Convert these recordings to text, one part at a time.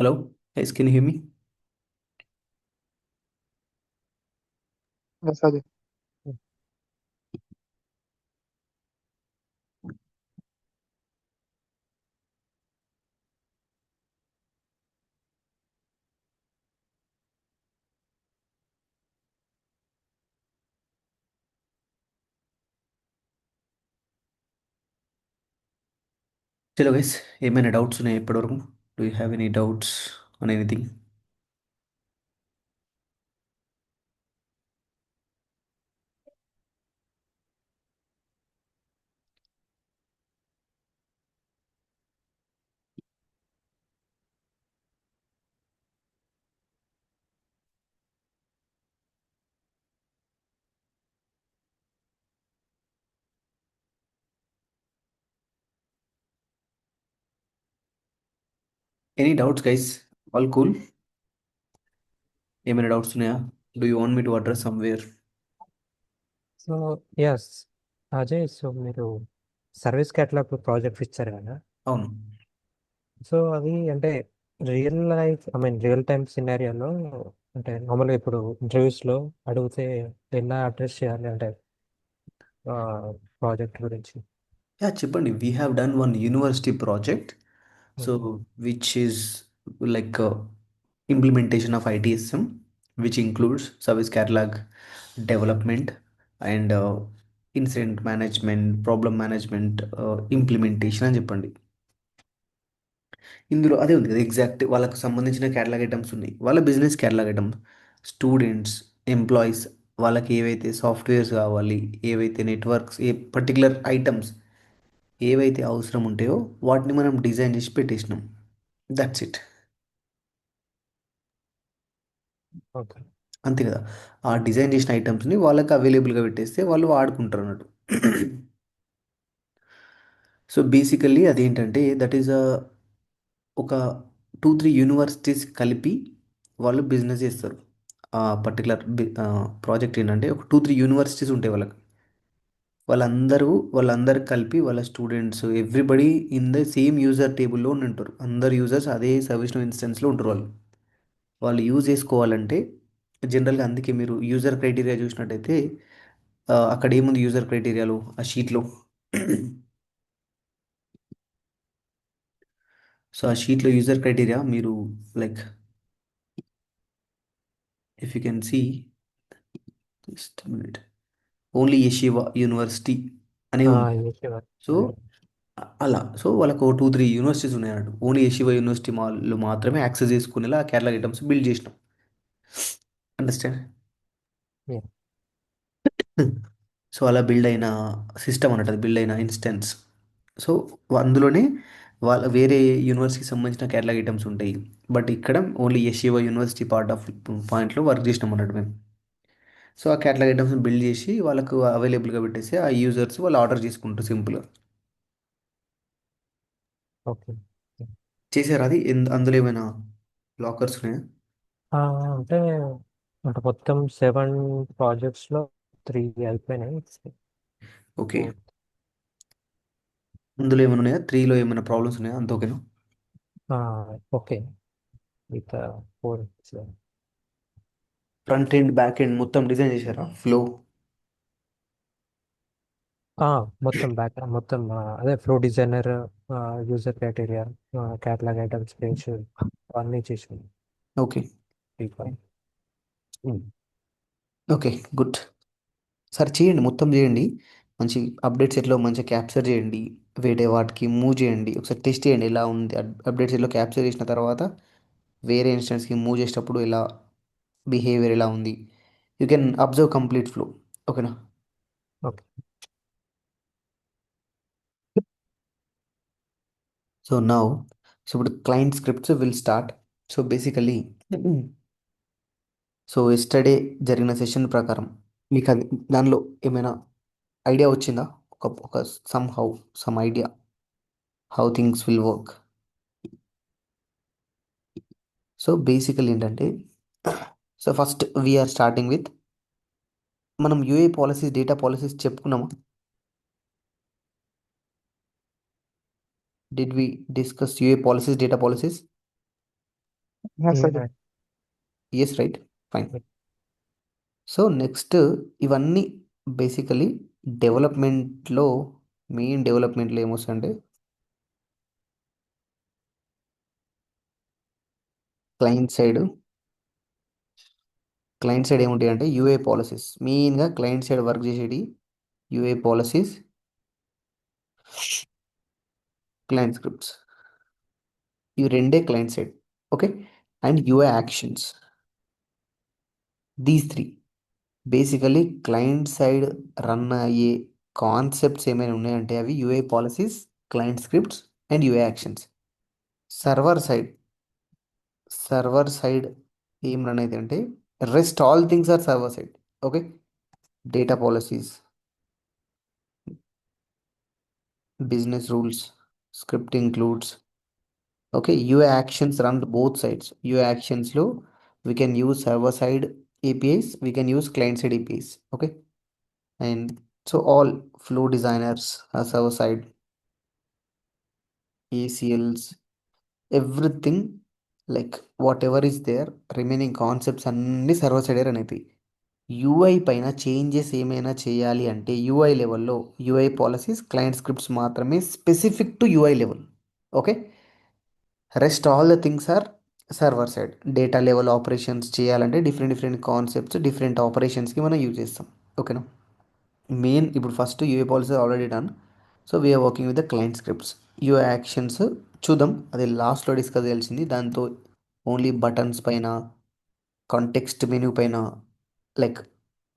Hello, guys, can you hear me? Yes, Ajay. చలో guys ఏమైనా doubts ఉన్నాయి ఇప్పటివరకు? Do you have any doubts on anything? Any doubts guys? All cool? ఏమైనా doubts ఉన్నాయా? Do you want me to address somewhere? So yes Ajay, so మీరు service catalogue projects ఇచ్చారు కదా. అవును. సో అది అంటే real life, I mean real time సినారియోలో, అంటే మామూలుగా ఇప్పుడు ఇంటర్వ్యూస్లో అడిగితే ఎలా అడ్రస్ చేయాలి అంటే ప్రాజెక్ట్ గురించి. యా చెప్పండి. We have done one university project. So okay. Which is like implementation of ITSM, which includes service catalog development and incident management, problem management, implementation అని చెప్పండి. ఇందులో అదే ఉంది కదా, ఎగ్జాక్ట్ వాళ్ళకు సంబంధించిన క్యాటలాగ్ ఐటమ్స్ ఉన్నాయి. వాళ్ళ business catalogue items, students, employees, వాళ్ళకి ఏవైతే సాఫ్ట్వేర్స్ కావాలి, ఏవైతే నెట్వర్క్స్, ఏ పర్టికులర్ ఐటమ్స్ ఏవైతే అవసరం ఉంటాయో వాటిని మనం డిజైన్ చేసి పెట్టేసినాం. That's it. ఓకే. అంతే కదా. ఆ డిజైన్ చేసిన ఐటమ్స్ని వాళ్ళకి అవైలబుల్గా పెట్టేస్తే వాళ్ళు వాడుకుంటారు అన్నట్టు. సో బేసికల్లీ అదేంటంటే దట్ ఈస్ ఒక 2-3 యూనివర్సిటీస్ కలిపి వాళ్ళు బిజినెస్ చేస్తారు. ఆ పర్టికులర్ ప్రాజెక్ట్ ఏంటంటే ఒక 2-3 యూనివర్సిటీస్ ఉంటాయి వాళ్ళకి. వాళ్ళందరూ కలిపి వాళ్ళ students everybody in the same user టేబుల్లో ఉంటారు. అందరు యూజర్స్ అదే సర్వీస్ నో ఇన్స్టెన్స్లో ఉంటారు వాళ్ళు. వాళ్ళు యూజ్ చేసుకోవాలంటే జనరల్గా అందుకే మీరు యూజర్ క్రైటీరియా చూసినట్టయితే అక్కడ ఏముంది యూజర్ క్రైటీరియాలో ఆ షీట్లో? సో ఆ షీట్లో యూజర్ క్రైటీరియా మీరు like if you can see just minute, only Yeshiva university అనే ఉంది. సో అలా సో వాళ్ళకు 2-3 యూనివర్సిటీస్ ఉన్నాయి అన్నట్టు. ఓన్లీ యషివా యూనివర్సిటీ వాళ్ళు మాత్రమే యాక్సెస్ చేసుకునేలా ఆ కేటలాగ్ ఐటమ్స్ బిల్డ్ చేసినాం. అండర్స్టాండ్? సో అలా బిల్డ్ అయిన సిస్టమ్ అన్నట్టు, అది బిల్డ్ అయిన ఇన్స్టెన్స్. సో అందులోనే వాళ్ళ వేరే యూనివర్సిటీకి సంబంధించిన కేటలాగ్ ఐటమ్స్ ఉంటాయి. బట్ ఇక్కడ only Yeshiva university part of పాయింట్లో వర్క్ చేసినాం అన్నట్టు మేము. సో ఆ కేటలాగ్ ఐటమ్స్ బిల్డ్ చేసి వాళ్ళకు అవైలబుల్గా పెట్టేసి ఆ యూజర్స్ వాళ్ళు ఆర్డర్ చేసుకుంటారు సింపుల్గా. ఓకే. చేశారు అది. అందులో ఏమైనా లాకర్స్ ఉన్నాయా? అంటే అంటే మొత్తం 7 ప్రాజెక్ట్స్లో 3 అయిపోయినాయి. ఓకే. అందులో ఏమైనా ఉన్నాయా? త్రీలో ఏమైనా ప్రాబ్లమ్స్ ఉన్నాయా? అంత ఓకేనా? Okay. With 4. Front end back end మొత్తం డిజైన్ చేశారా? ఫ్లో? మొత్తం బ్యాక్ మొత్తం అదే flow designer, user criteria, catalogue items page అన్నీ చేసాను. ఓకే. P5. Okay, good. సరే చేయండి, మొత్తం చేయండి. మంచి అప్డేట్స్ ఎట్లా మంచిగా క్యాప్చర్ చేయండి. వేరే వాటికి మూవ్ చేయండి. ఒకసారి టెస్ట్ చేయండి ఎలా ఉంది. అప్డేట్స్ ఎట్లా క్యాప్చర్ చేసిన తర్వాత వేరే ఇన్స్టెన్స్కి మూవ్ చేసేటప్పుడు ఎలా బిహేవియర్ ఎలా ఉంది. You can observe complete flow. ఓకేనా? ఓకే. సో నౌ, సో ఇప్పుడు client scripts will start. So basically so yesterday జరిగిన సెషన్ ప్రకారం మీకు అది దానిలో ఏమైనా ఐడియా వచ్చిందా? ఒక some idea how things will work. So basically ఏంటంటే, so first we are starting with, మనం యూఏ పాలసీస్ డేటా పాలసీస్ చెప్పుకున్నామా? Did we discuss UI policies data policies? Yes, I Yeah. did. Yes, right. Fine. So next ఇవన్నీ basically డెవలప్మెంట్లో, main డెవలప్మెంట్లో ఏమొస్తుందంటే client side client side ఏముంటాయి అంటే UI policies. మెయిన్గా client side work చేసేటి UI policies, client scripts, ఇవి రెండే client side. Okay. And UI actions, these three basically client side run అయ్యే కాన్సెప్ట్స్ ఏమైనా ఉన్నాయంటే అవి UI policies, client scripts and UI actions. Server side server side ఏం run అయితే అంటే rest all things are server side. Okay. Data policies, business rules, script includes. Okay. UA actions run both sides. UI యాక్షన్స్లో we can use server side APIs, we can use client side APIs. Okay. And so all flow designers are server side, ACLs, everything like whatever is there remaining concepts అన్నీ server సైడే రన్ అవుతాయి. UI పైన changes ఏమైనా చేయాలి అంటే UI లెవెల్లో UI policies, client scripts మాత్రమే specific to UI level. Okay. Rest all the things are server side. Data level operations చేయాలంటే డిఫరెంట్ డిఫరెంట్ కాన్సెప్ట్స్, డిఫరెంట్ ఆపరేషన్స్కి మనం యూజ్ చేస్తాం. ఓకేనా. మెయిన్ ఇప్పుడు first UI policy already done. So we are working with the client scripts. UI actions చూద్దాం, అది లాస్ట్లో discuss చేయాల్సింది. దాంతో ఓన్లీ బటన్స్ పైన, కాంటెక్స్ట్ మెనూ పైన, లైక్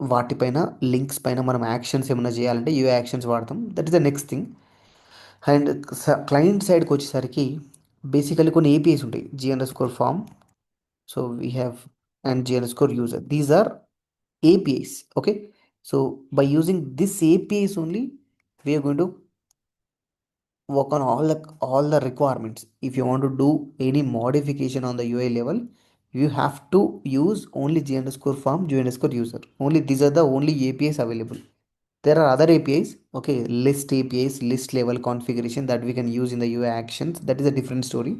వాటిపైన, లింక్స్ పైన మనం యాక్షన్స్ ఏమైనా చేయాలంటే యూఐ యాక్షన్స్ వాడతాం. That is the next thing. And client సైడ్కి వచ్చేసరికి బేసికలీ కొన్ని ఏపీఐస్ ఉంటాయి. G form, so we have, and G user. These are APIs. Okay. So by using this APIs only, we are going to work on all the requirements. If you want to do any modification on the UI level, you have to use only g_form, g_user. Only these are the only APIs available. There are other APIs. Okay, list APIs, list level configuration that we can use in the UI actions. That is a different story.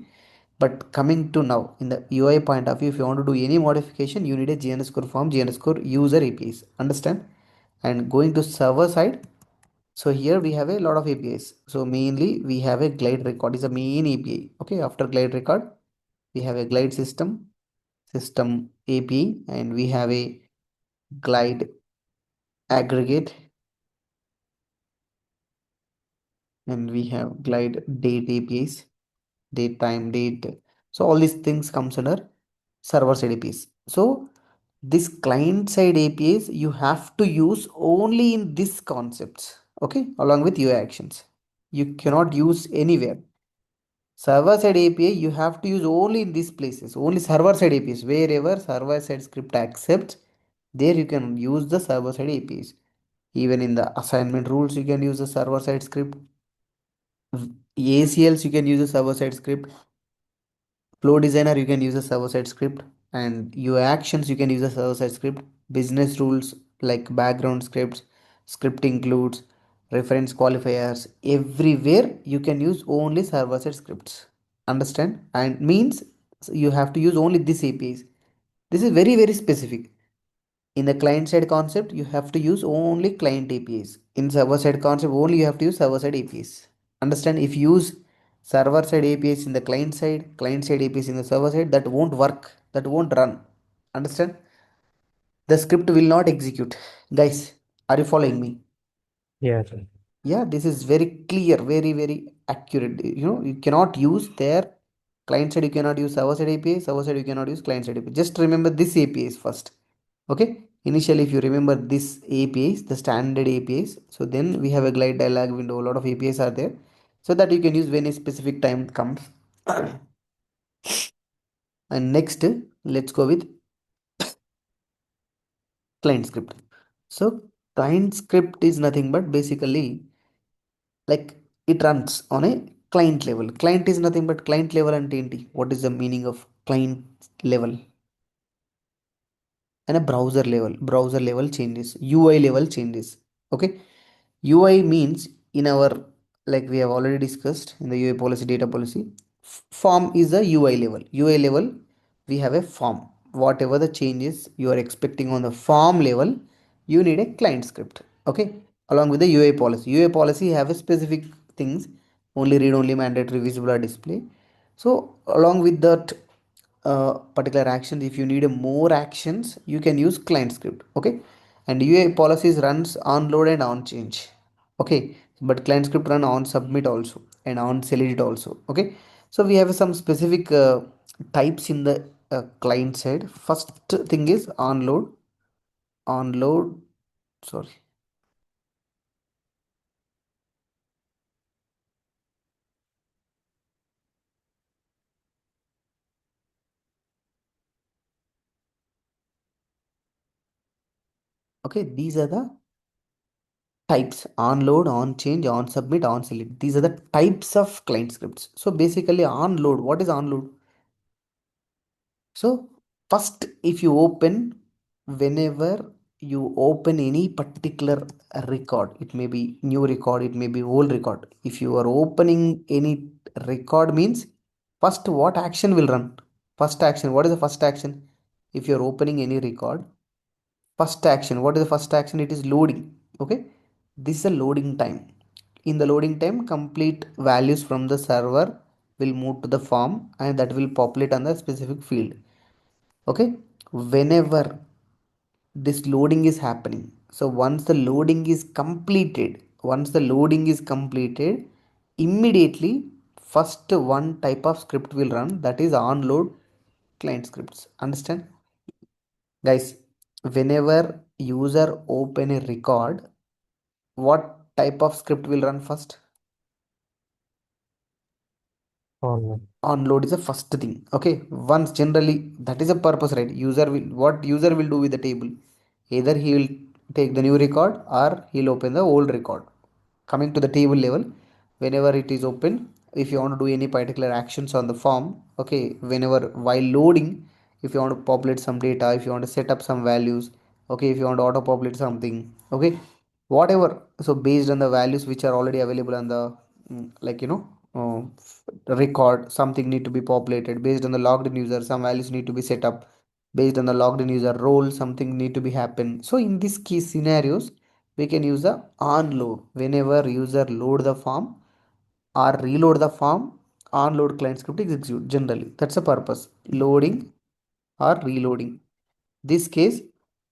But coming to now in the UI point of view, if you want to do any modification, you need a g_form, g_user APIs. Understand? And going to server side, so here we have a lot of APIs. So mainly we have a glide record is a main API. Okay. After glide record, we have a glide system API, and we have a glide aggregate, and we have glide date APIs, date, time, date. So all these things comes under server side APIs. So this client side APIs you have to use only in these concepts. Okay. Along with UI actions, you cannot use anywhere. Server side API you have to use only in these places. Only server side APIs, wherever server side script accepts, there you can use the server side APIs. Even in the assignment rules you can use the server side script. ACLs you can use the server side script. Flow designer you can use a server side script, and your actions you can use a server side script. Business rules like background scripts, script includes, reference qualifiers, everywhere you can use only server side scripts. Understand? And means you have to use only this APIs. This is very very specific. In the client side concept you have to use only client APIs. In server side concept only you have to use server side APIs. Understand? If you use server side APIs in the client side APIs in the server side, that won't work, that won't run. Understand? The script will not execute. Guys, are you following me? Yeah. Yeah, this is very clear, very very accurate. You cannot use their client side, you cannot use server side API, server side you cannot use client side API. Just remember this APIs first. Okay. Initially if you remember this APIs, the standard APIs, so then we have a glide dialog window, a lot of APIs are there, so that you can use when a specific time comes. And next, let's go with client script. So client script is nothing but basically like it runs on a client level. Client is nothing but client level and enti. What is the meaning of client level? And a browser level changes, UI level changes. Okay. UI means in our, like we have already discussed in the UI policy, data policy, form is the UI level. UI level we have a form. Whatever the changes you are expecting on the form level, you need a client script. Okay, along with the UI policy. UI policy have a specific things, only read only, mandatory, visible or display. So along with that particular actions, if you need a more actions, you can use client script. Okay, and UI policies runs on load and on change. Okay, but client script run on submit also and on select also. Okay, so we have some specific types in the client side. First thing is onload, sorry. Okay, these are the types: onload, on change, on submit, on select. These are the types of client scripts. So basically onload, what is onload? So first, if you open, whenever you open any particular record, it may be new record, it may be old record. If you are opening any record means, first what action will run? First action, what is the first action? If you are opening any record, first action, what is the first action? It is loading. Okay, this is a loading time. In the loading time, complete values from the server will move to the form and that will populate on the specific field. Okay, whenever this loading is happening, so once the loading is completed, immediately first one type of script will run, that is onload client scripts. Understand, guys? Whenever user open a record, what type of script will run first? On Onload is the first thing. Okay, once generally, that is a purpose, right? User will, what user will do with the table? Either he will take the new record or he'll open the old record. Coming to the table level, whenever it is open, if you want to do any particular actions on the form, okay, whenever while loading, if you want to populate some data, if you want to set up some values, okay, if you want to auto populate something, okay, whatever, so based on the values which are already available on the like record, something need to be populated. Based on the logged in user, some values need to be set up. Based on the logged in user role, something need to be happen. So in these key scenarios, we can use the onload. Whenever user load the form or reload the form, onload client script is execute generally. That's the purpose, loading or reloading. This case,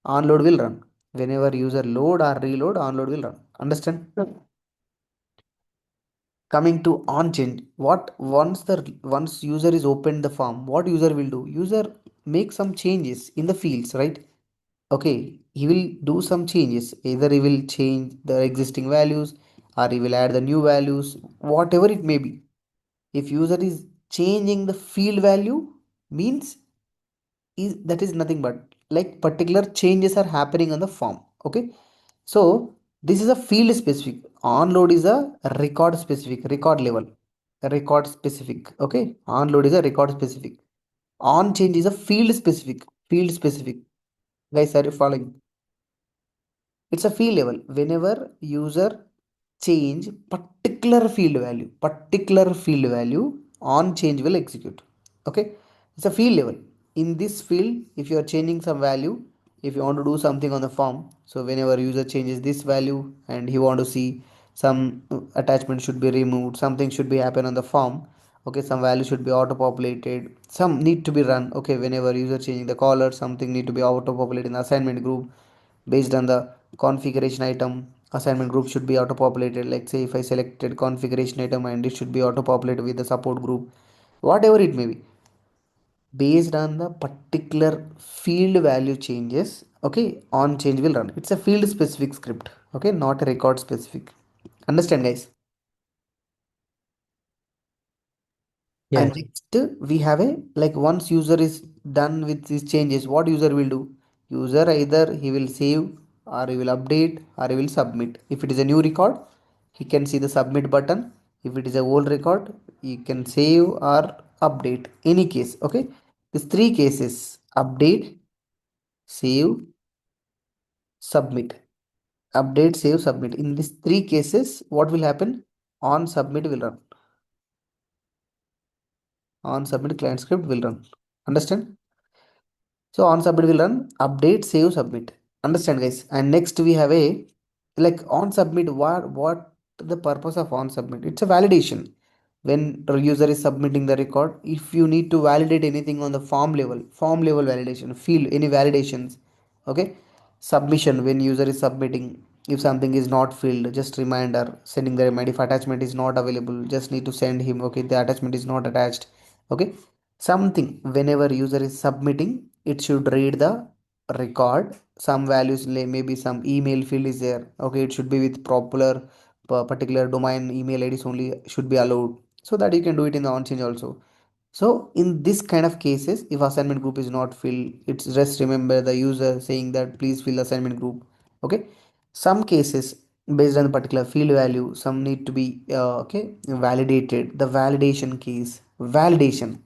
onload will run. Whenever user load or reload, onload will run. Understand? Coming to on change, what once user is opened the form, what user will do? User make some changes in the fields, right? Okay, he will do some changes. Either he will change the existing values or he will add the new values, whatever it may be. If user is changing the field value, means is that is nothing but like particular changes are happening on the form. Okay, so this is a field specific. Onload is a record specific, record level, record specific. Okay, onload is a record specific. On change is a field specific, field specific. Guys, are you following? It's a field level. Whenever user change particular field value, on change will execute. Okay, it's a field level. In this field, if you are changing some value, if you want to do something on the form, so whenever user changes this value and he want to see some attachment should be removed, something should be happen on the form, okay, some value should be auto populated, some need to be run. Okay, whenever user changing the color, something need to be auto populated in the assignment group. Based on the configuration item, assignment group should be auto populated. Like say if I selected configuration item and it should be auto populated with the support group, whatever it may be, based on the particular field value changes. Okay, on change will run. It's a field specific script. Okay, not a record specific. Understand, guys? And yeah, next we have a, like once user is done with these changes, what user will do? User either he will save or he will update or he will submit. If it is a new record, he can see the submit button. If it is a old record, he can save or update, any case. Okay, these three cases: update, save, submit. Update, save, submit. In these three cases, what will happen? On submit will run. On submit client script will run. Understand? So on submit will run update, save, submit. Understand, guys? And next we have a like on submit. What the purpose of on submit? It's a validation. When the user is submitting the record, if you need to validate anything on the form level validation, field any validations, okay. Submission, when user is submitting, if something is not filled, just reminder, sending the reminder. If attachment is not available, just need to send him, okay, the attachment is not attached, okay. Something whenever user is submitting, it should read the record. Some values, maybe some email field is there, okay, it should be with popular particular domain email IDs only should be allowed, so that you can do it in the onChange also. So in this kind of cases, if assignment group is not filled, it's just remember the user saying that please fill assignment group, okay. Some cases, based on the particular field value, some need to be okay, validated. The validation case, validation,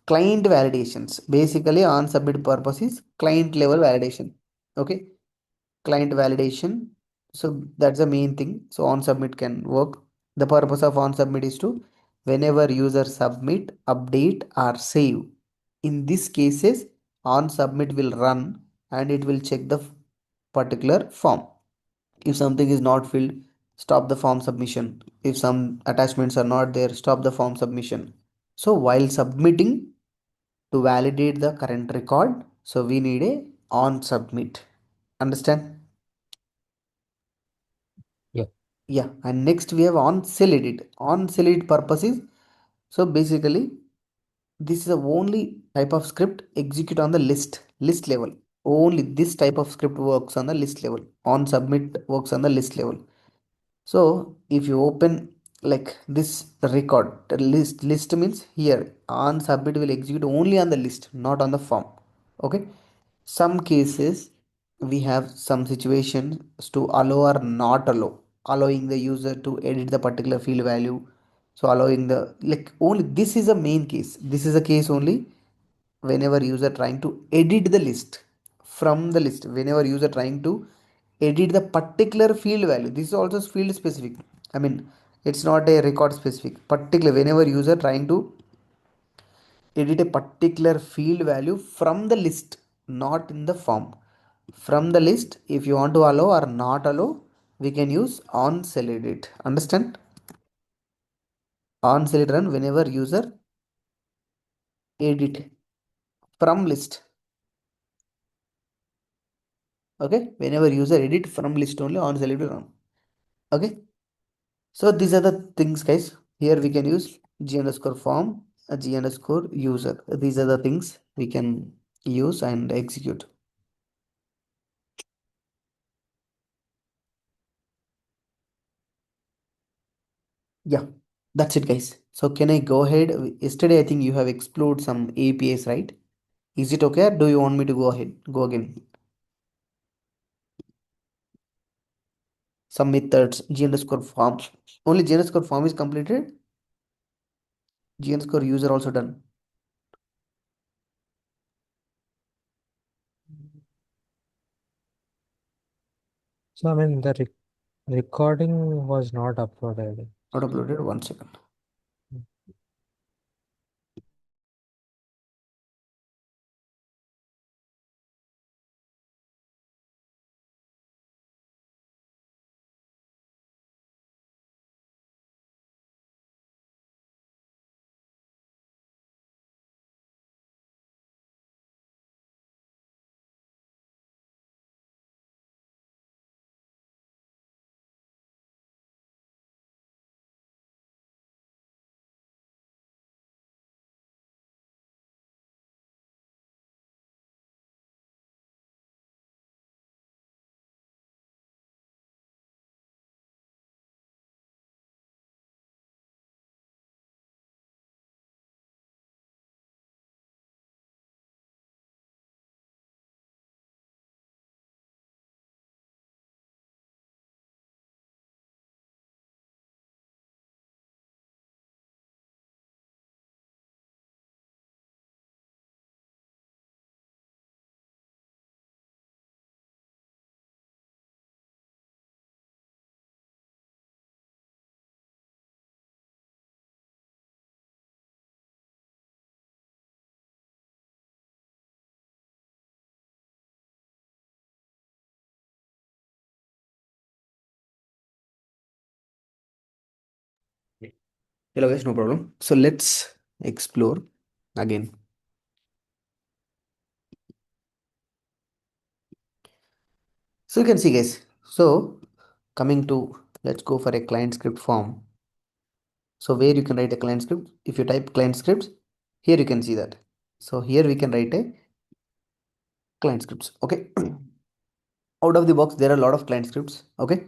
client validations, basically on submit purpose is client level validation, okay. Client validation, so that's the main thing. So on submit can work. The purpose of on submit is to, whenever user submit, update or save, in these cases on submit will run, and it will check the particular form. If something is not filled, stop the form submission. If some attachments are not there, stop the form submission. So while submitting, to validate the current record, so we need a on submit. Understand? Yeah. Yeah. And next we have on sell edit. On sell edit purpose is, so basically this is the only type of script execute on the list level. Only this type of script works on the list level. On submit works on the list level. So if you open like this record, the list means here on submit will execute only on the list, not on the form, okay. Some cases we have some situations to allow or not allow, allowing the user to edit the particular field value. So allowing the, like, only this is a main case, this is a case only whenever user trying to edit the list from the list, whenever user trying to edit the particular field value. This is also field specific, I mean, it's not a record specific. Particular, whenever user trying to edit a particular field value from the list, not in the form, from the list, if you want to allow or not allow, we can use on cell edit. Understand? On cell edit run whenever user edit from list, okay. Whenever user edit from list, only on cell edit run, okay. So these are the things, guys. Here we can use g underscore form, g underscore user. These are the things we can use and execute. Yeah, that's it, guys. So can I go ahead? Yesterday, I think you have explored some APIs, right? Is it okay? Or do you want me to go ahead? Go again. Some methods, G underscore form. Only G underscore form is completed. G underscore user also done. So I mean the recording was not uploaded. Not uploaded. 1 second. Hello guys, no problem. So let's explore again. So you can see guys. So coming to, let's go for a client script form. So where you can write a client script. If you type client scripts, here you can see that. So here we can write a client scripts. Okay. Out of the box, there are a lot of client scripts. Okay.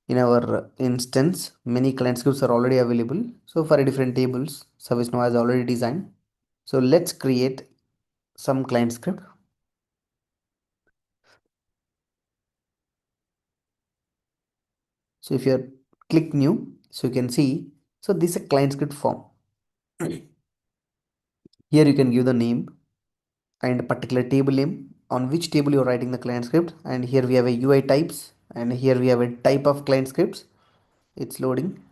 In our instance, many client scripts are already available. So for different tables, ServiceNow has already designed. So let's create some client script. So if you click new, so you can see, so this is a client script form. Here you can give the name and particular table name on which table you're writing the client script. And here we have a UI types, and here we have a type of client scripts. It's loading.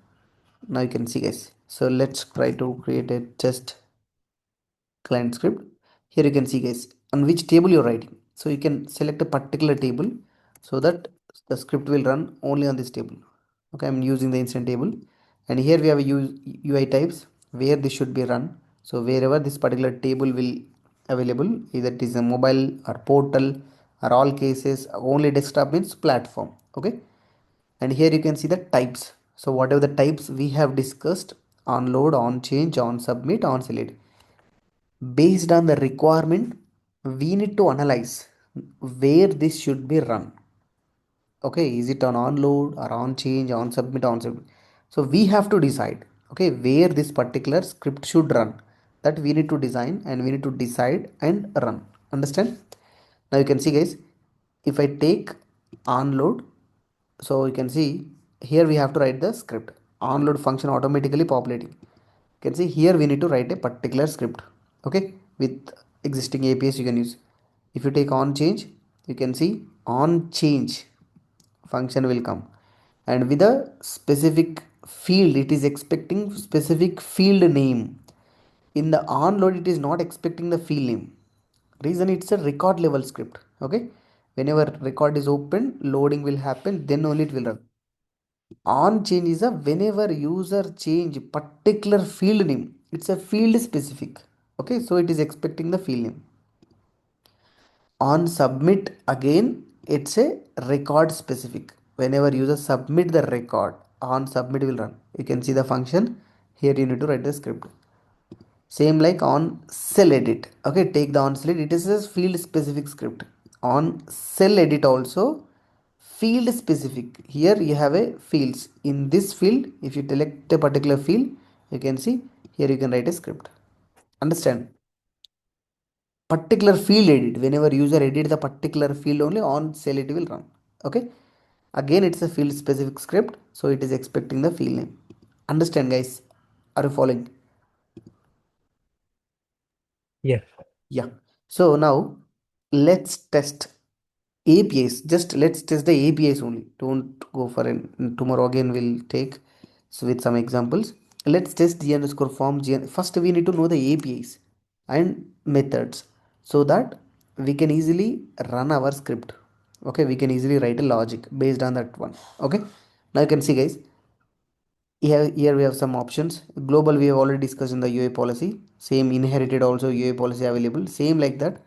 Now you can see guys. So let's try to create a test client script. Here you can see guys on which table you're writing. So you can select a particular table so that the script will run only on this table. Okay, I'm using the instant table, and here we have a UI types where this should be run. So wherever this particular table will available, either it is a mobile or portal or all cases only desktop means platform. Okay, and here you can see the types. So whatever the types we have discussed, on load, on change, on submit, on select, based on the requirement, we need to analyze where this should be run. Okay, is it on load or on change, on submit, on submit? So we have to decide, okay, where this particular script should run. That we need to design, and we need to decide and run. Understand? Now you can see guys, if I take on load, so you can see here we have to write the script. On load function automatically populating. You can see here we need to write a particular script. Okay, with existing APIs you can use. If you take on change, you can see on change function will come, and with a specific field it is expecting specific field name. In the onload it is not expecting the field name. Reason, it's a record level script. Okay, whenever record is open, loading will happen, then only it will run. On change is a whenever user change particular field name, it's a field specific. Okay, so it is expecting the field name. On submit, again it's a record specific. Whenever user submit the record, on submit will run. You can see the function. Here you need to write the script. Same like on cell edit. Okay, take the on cell edit, it is a field specific script. On cell edit also field specific. Here you have a fields. In this field, if you select a particular field, you can see here you can write a script. Understand? Particular field edit, whenever user edit the particular field, only on cell it will run. Okay, again it's a field specific script, so it is expecting the field name. Understand guys? Are you following? Yeah. Yeah. So now let's test APIs. Just let's test the APIs only. Don't go for an tomorrow again we'll take, so with some examples. Let's test G underscore form G. First we need to know the APIs and methods so that we can easily run our script. Okay, we can easily write a logic based on that one. Okay. Now you can see guys, here we have some options. Global we have already discussed in the UA policy. Same inherited also UA policy available. Same like that.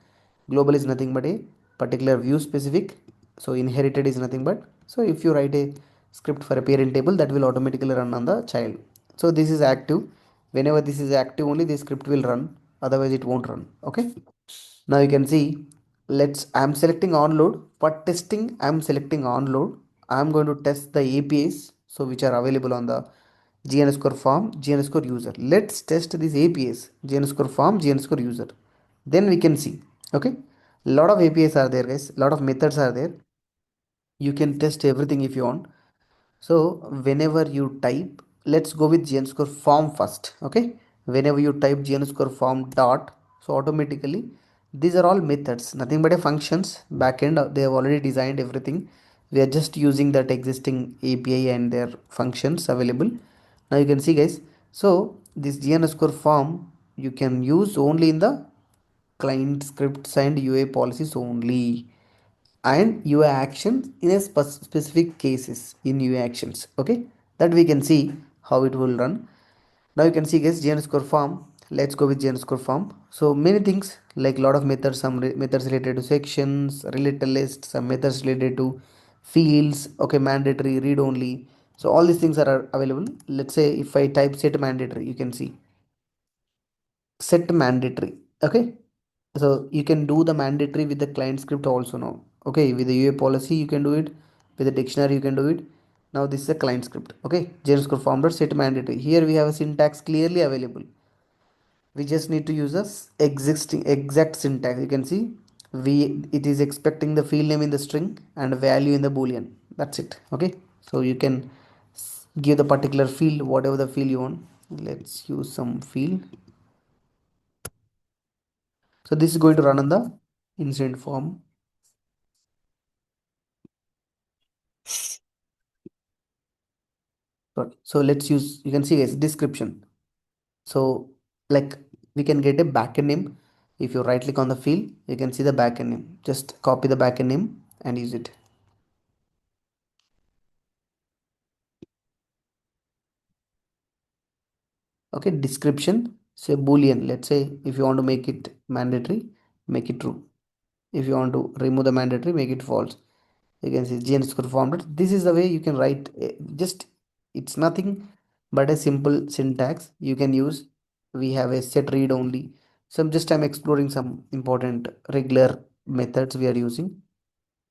Global is nothing but a particular view specific. So inherited is nothing but, so if you write a script for a parent table, that will automatically run on the child. So this is active. Whenever this is active, only the script will run. Otherwise it won't run. Okay. Now you can see, let's, I'm selecting onload. For testing, I'm selecting onload. I'm going to test the APIs so which are available on the G underscore form, G underscore user. Let's test these APIs, G underscore form, G underscore user. Then we can see. Okay, lot of APIs are there guys, lot of methods are there. You can test everything if you want. So whenever you type, let's go with G underscore form first. Okay, whenever you type G underscore form dot, so automatically these are all methods, nothing but a functions backend. They have already designed everything. We are just using that existing API and their functions available. Now you can see guys, so this G underscore form you can use only in the client scripts and UA policies only, and UI actions in a specific cases in UI actions. Okay, that we can see how it will run. Now you can see guys G underscore form. Let's go with G underscore form. So many things like lot of methods, some methods related to sections, related lists, some methods related to fields, okay, mandatory, read only. So all these things are available. Let's say if I type set mandatory, you can see set mandatory. Okay. So you can do the mandatory with the client script also now. Okay, with the UA policy you can do it, with the dictionary you can do it. Now this is a client script. Okay, JavaScript form dot set mandatory. Here we have a syntax clearly available. We just need to use a existing exact syntax. You can see we it is expecting the field name in the string and value in the boolean. That's it. Okay, so you can give the particular field whatever the field you want. Let's use some field. So this is going to run on the incident form. Sorry. So let's use, you can see as description. So like we can get a backend name. If you right click on the field, you can see the backend name. Just copy the backend name and use it. Okay, description, say boolean. Let's say if you want to make it mandatory, make it true. If you want to remove the mandatory, make it false. You can see g underscore form dot. This is the way you can write just it's nothing but a simple syntax you can use. We have a set read only. So I'm exploring some important regular methods we are using.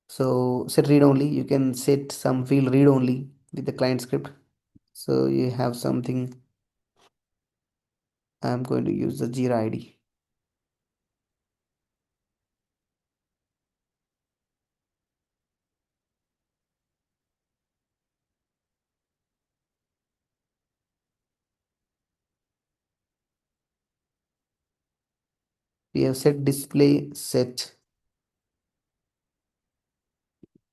So set read only, you can set some field read only with the client script. So you have something. I'm going to use the Jira ID. We have set display set.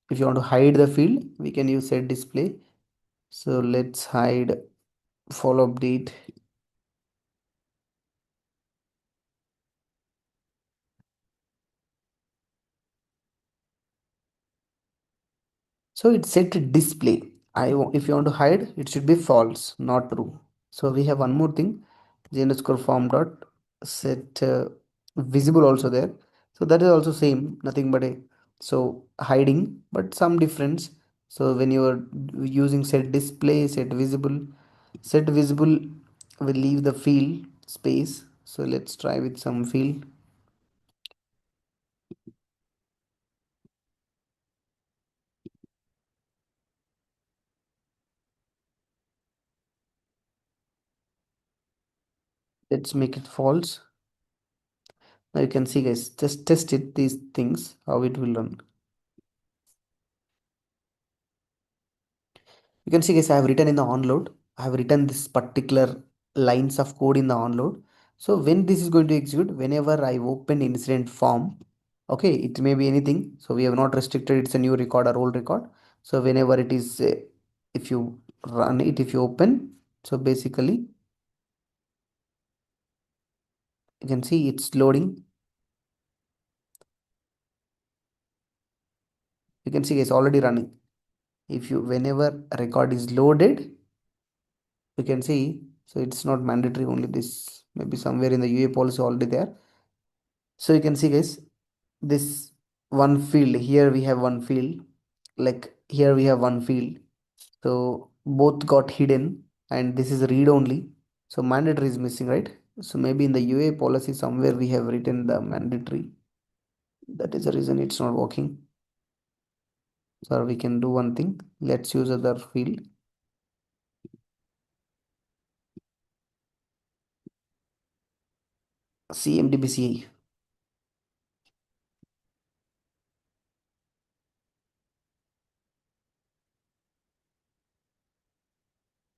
If you want to hide the field, we can use set display. So let's hide follow up date. So it's set to display. If you want to hide, it should be false, not true. So we have one more thing, g underscore form dot set visible also there. So that is also same, nothing but a so hiding, but some difference. So when you are using set display, set visible will leave the field space. So let's try with some field. Let's make it false. Now you can see guys, just test it, these things, how it will run. You can see guys, I have written in the onload. I have written this particular lines of code in the onload. So when this is going to execute, whenever I open incident form, okay, it may be anything. So we have not restricted it's a new record or old record. So whenever it is, if you run it, if you open, so basically you can see it's loading. You can see it's already running. If you whenever a record is loaded, you can see so it's not mandatory, only this maybe somewhere in the UA policy already there. So you can see guys, this one field here we have one field, like here we have one field. So both got hidden and this is read only. So mandatory is missing, right? So maybe in the UA policy somewhere we have written the mandatory. That is the reason it's not working. So we can do one thing. Let's use other field. CMDBCA.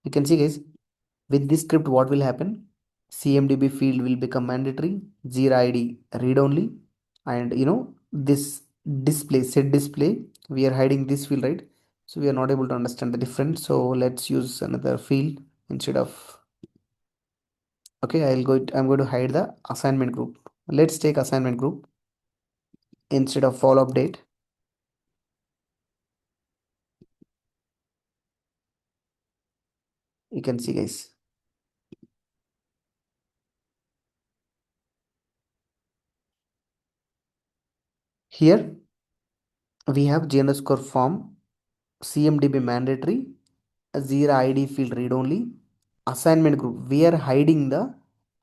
You can see guys, with this script what will happen, CMDB field will become mandatory, Jira ID read only, and this display set display, we are hiding this field, right? So we are not able to understand the difference, so let's use another field instead of. Okay, I'm going to hide the assignment group. Let's take assignment group instead of follow up date. You can see guys, Here we have G underscore form, CMDB mandatory, a zero ID field read only, assignment group. We are hiding the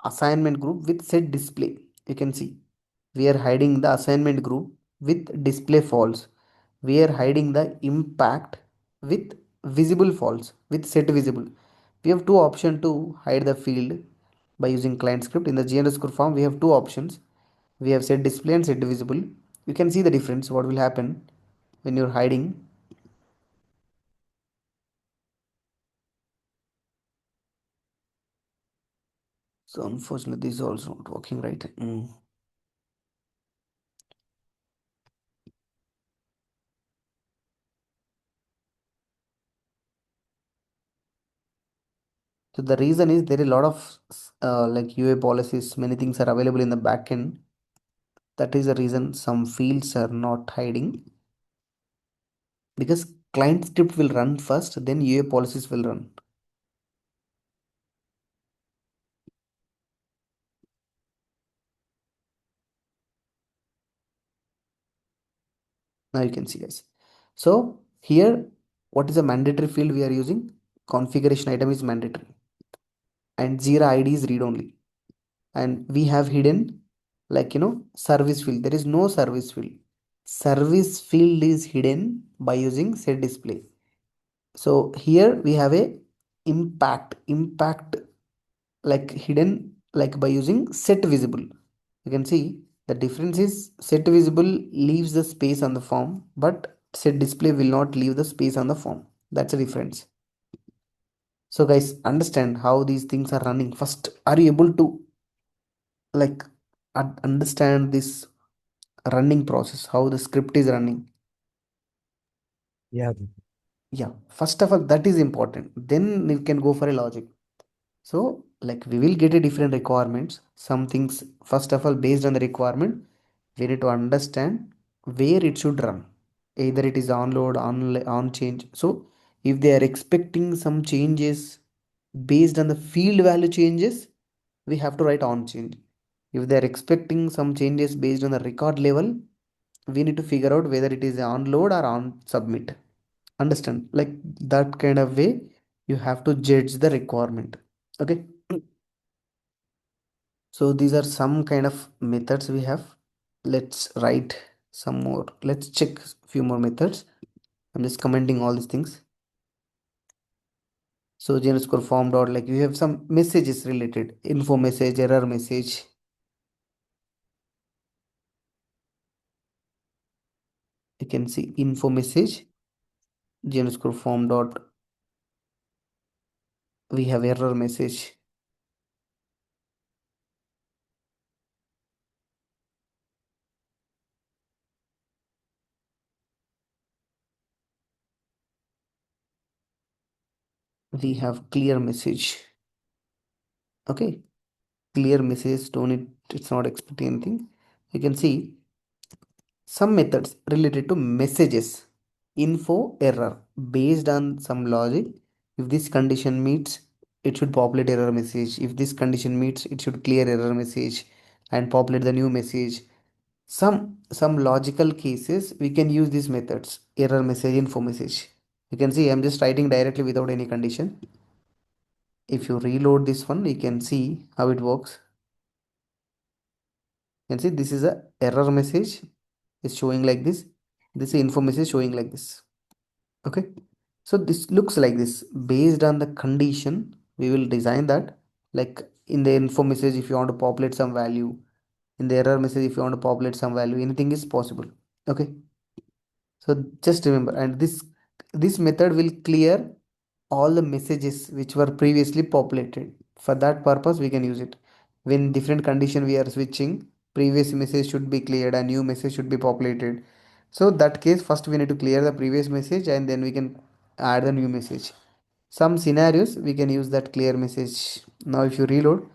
assignment group with set display. You can see we are hiding the assignment group with display false. We are hiding the impact with visible false with set visible. We have two options to hide the field by using client script. In the G underscore form, we have two options. We have set display and set visible. You can see the difference. What will happen when you're hiding? So unfortunately, this is also not working right. So the reason is there is a lot of like UA policies, many things are available in the backend. That is the reason some fields are not hiding, because client script will run first, then UA policies will run. Now you can see, guys. So here, what is a mandatory field we are using? Configuration item is mandatory, and Jira ID is read only. And we have hidden, like, service field. There is no service field. Service field is hidden by using set display. So here we have a impact like hidden like by using set visible. You can see the difference is set visible leaves the space on the form, but set display will not leave the space on the form. That's a difference. So guys, understand how these things are running. First, are you able to like understand this running process, how the script is running? Yeah. Yeah, first of all, that is important. Then you can go for a logic. So, like, we will get a different requirements. Some things, first of all, based on the requirement, we need to understand where it should run. Either it is onload, on change. So, if they are expecting some changes based on the field value changes, we have to write on change. If they are expecting some changes based on the record level, we need to figure out whether it is onload or on submit. Understand? Like that kind of way, you have to judge the requirement. Okay. So these are some kind of methods we have. Let's write some more. Let's check few more methods. I'm just commenting all these things. So score form dot, like you have some messages related, info message, error message. You can see info message, score form dot. We have error message. We have clear message. Okay, clear message. Don't it? It's not expecting anything. You can see some methods related to messages, info error, based on some logic. If this condition meets, it should populate error message. If this condition meets, it should clear error message and populate the new message. Some logical cases we can use these methods, error message, info message. You can see I'm just writing directly without any condition. If you reload this one, you can see how it works. You can see this is a error message is showing like this info message showing like this. Okay, so this looks like this. Based on the condition, we will design that. Like in the info message, if you want to populate some value, in the error message, if you want to populate some value, anything is possible. Okay, so just remember, and this method will clear all the messages which were previously populated. For that purpose we can use it. When different condition we are switching, previous message should be cleared and new message should be populated. So that case, first we need to clear the previous message and then we can add the new message. Some scenarios we can use that clear message. Now if you reload,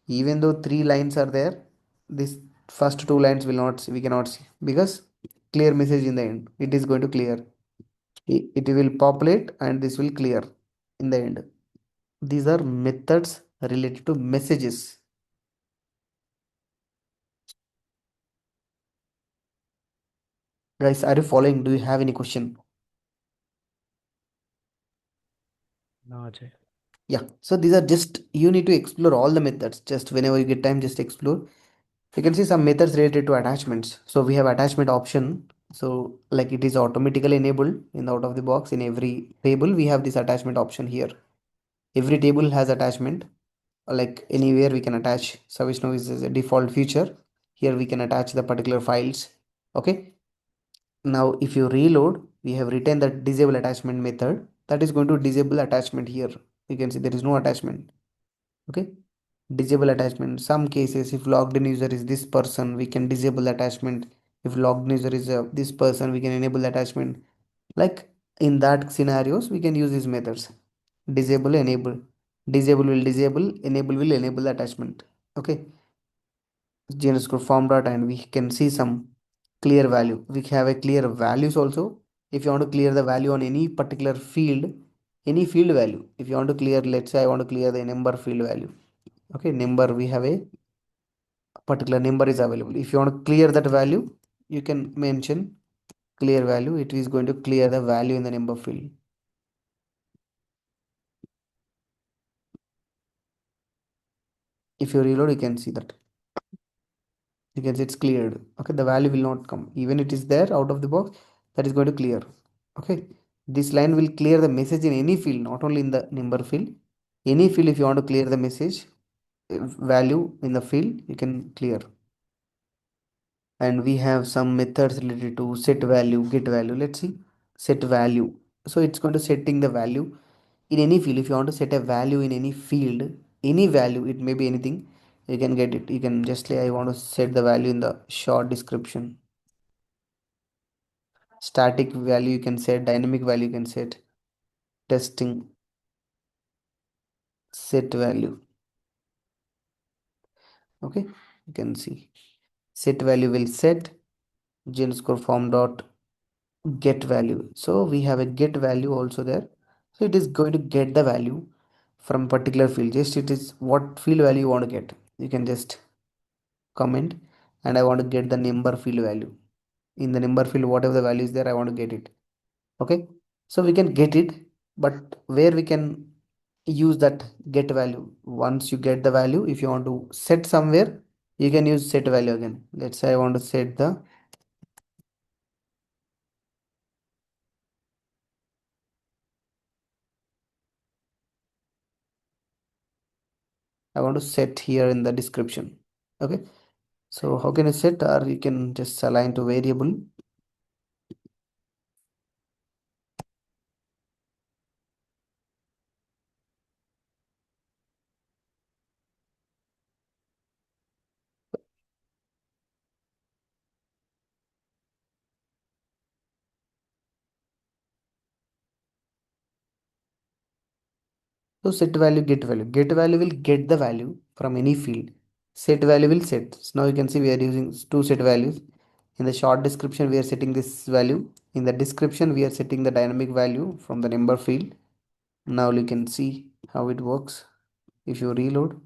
even though three lines are there, this first two lines will not see, we cannot see, because clear message in the end, it is going to clear. It will populate and this will clear in the end. These are methods related to messages. Guys, are you following? Do you have any question? No, Ajay. Yeah. So these are just, you need to explore all the methods. Just whenever you get time, just explore. You can see some methods related to attachments. So we have attachment option. So like it is automatically enabled in the out of the box. In every table, we have this attachment option here. Every table has attachment. Like anywhere we can attach. ServiceNow is a default feature. Here we can attach the particular files. Okay. Now if you reload, we have written that disable attachment method. That is going to disable attachment here. You can see there is no attachment. Okay. Disable attachment. Some cases, if logged in user is this person, we can disable the attachment. If logged in user is this person, we can enable the attachment. Like in that scenarios, we can use these methods. Disable, enable. Disable will disable, enable will enable the attachment. Okay. Underscore form dot, and we can see some clear value. We have a clear values also. If you want to clear the value on any particular field, any field value, if you want to clear, let's say I want to clear the number field value. Okay, number, we have a particular number is available. If you want to clear that value, you can mention clear value. It is going to clear the value in the number field. If you reload, you can see that, you can see it's cleared. Okay, the value will not come, even it is there out of the box, that is going to clear. Okay, this line will clear the message in any field, not only in the number field. Any field, if you want to clear the message, value in the field, you can clear. And we have some methods related to set value, get value. Let's see. Set value. So it's going to setting the value in any field. If you want to set a value in any field, any value, it may be anything, you can get it. You can just say I want to set the value in the short description. Static value you can set, dynamic value you can set, testing, set value. Okay, you can see set value will set gen score form dot get value. So we have a get value also there. So it is going to get the value from particular field. Just it is what field value you want to get. You can just comment, and I want to get the number field value. In the number field, whatever the value is there, I want to get it. Okay. So we can get it, but where we can use that get value. Once you get the value, if you want to set somewhere, you can use set value again. Let's say I want to set the, I want to set here in the description. Okay. So how can you set, or you can just align to variable. So set value, get value. Get value will get the value from any field. Set value will set. So now you can see we are using two set values. In the short description, we are setting this value. In the description, we are setting the dynamic value from the number field. Now you can see how it works. If you reload, you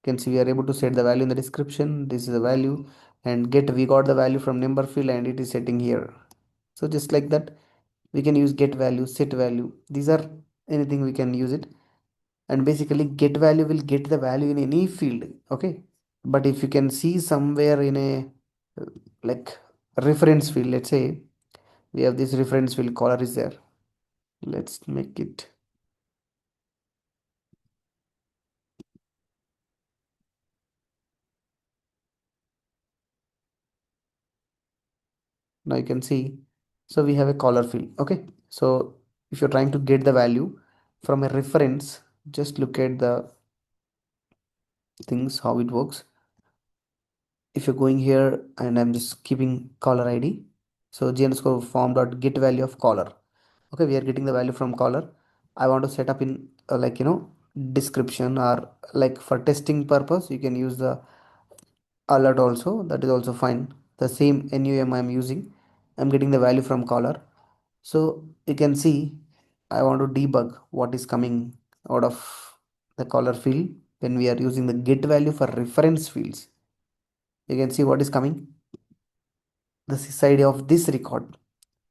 can see we are able to set the value in the description. This is the value, and get, we got the value from number field and it is setting here. So just like that, we can use get value, set value. These are anything we can use it. And basically get value will get the value in any field. Okay. But if you can see somewhere in a like reference field, let's say we have this reference field color is there. Let's make it. Now you can see, so we have a color field. Okay. So if you're trying to get the value from a reference, just look at the things, how it works. If you're going here, and I'm just keeping caller ID. So g underscore form dot get value of caller. Okay, we are getting the value from caller. I want to set up in description, or like for testing purpose, you can use the alert also, that is also fine. The same num I'm using, I'm getting the value from caller. So you can see I want to debug what is coming out of the caller field when we are using the get value for reference fields. You can see what is coming. The sysid of this record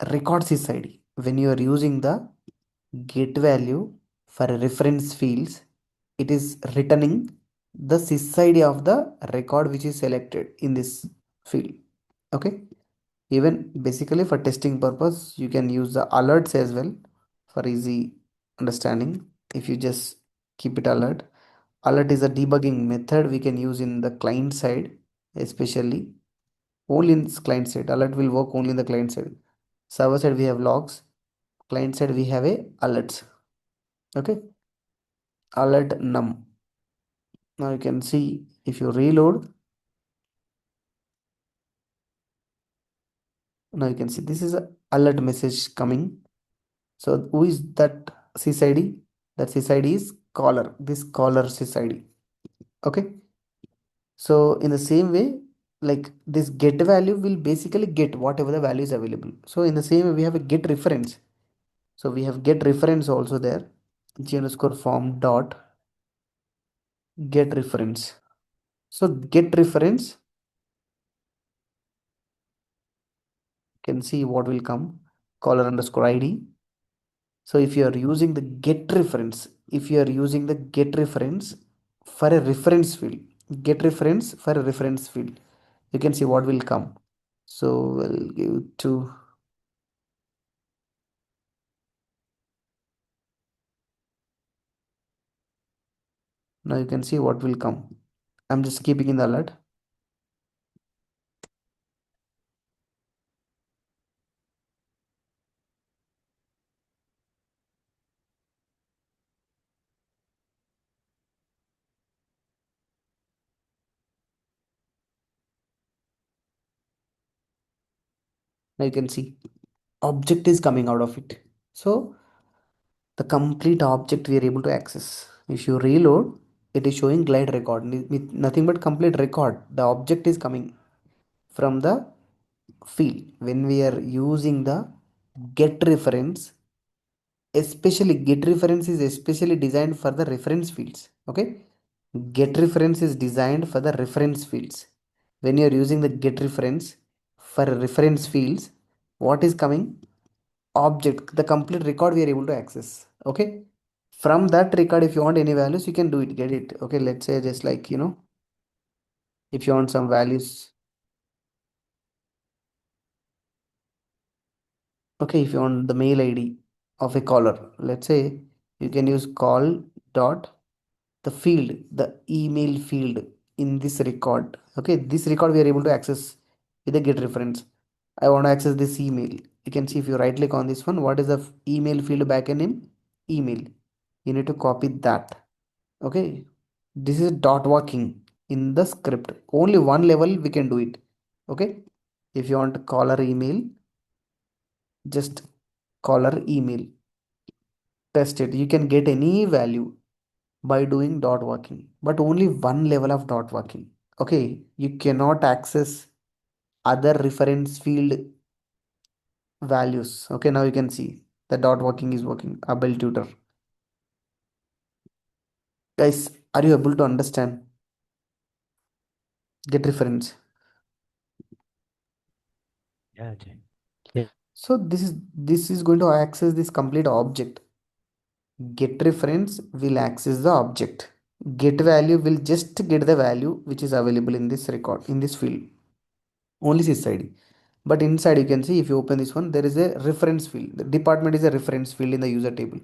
sysid. When you are using the get value for a reference fields, it is returning the sysid of the record which is selected in this field. Okay, even basically for testing purpose you can use the alerts as well for easy understanding. If you just keep it alert, alert is a debugging method we can use in the client side, especially only in this client side. Alert will work only in the client side. Server side we have logs, client side we have a alerts. Okay, alert num. Now you can see if you reload, now you can see this is a alert message coming. So who is that sysid? That sysid is caller, this caller sysid. Okay, so in the same way, like this get value will basically get whatever the value is available. So in the same way we have a get reference. So we have get reference also there, g underscore form dot get reference. So get reference, can see what will come, caller underscore id. So if you are using the get reference, if you are using the get reference for a reference field, get reference for a reference field, you can see what will come. So we'll give to, now you can see what will come. I'm just keeping in the alert. Now you can see object is coming out of it. So the complete object we are able to access. If you reload, it is showing glide record with nothing but complete record. The object is coming from the field. When we are using the get reference, especially get reference is especially designed for the reference fields. Okay, get reference is designed for the reference fields. When you are using the get reference for reference fields, what is coming? Object, the complete record we are able to access. Okay, from that record if you want any values you can do it, get it. Okay, let's say just like if you want some values. Okay, if you want the mail id of a caller, let's say you can use call dot the field, the email field in this record. Okay, this record we are able to access with the get reference. I want to access this email. You can see if you right click on this one, what is the email field backend name? Email. You need to copy that. Okay, this is dot working in the script, only one level we can do it. Okay, if you want caller email, just caller email, test it, you can get any value by doing dot working, but only one level of dot working. Okay, you cannot access other reference field values. Okay, now you can see the dot working is working. Abel tutor, guys, are you able to understand get reference? Yeah, Jay. Yeah. So this is going to access this complete object. Get reference will access the object. Get value will just get the value which is available in this record, in this field, only sysid. But inside you can see if you open this one, there is a reference field. The department is a reference field in the user table.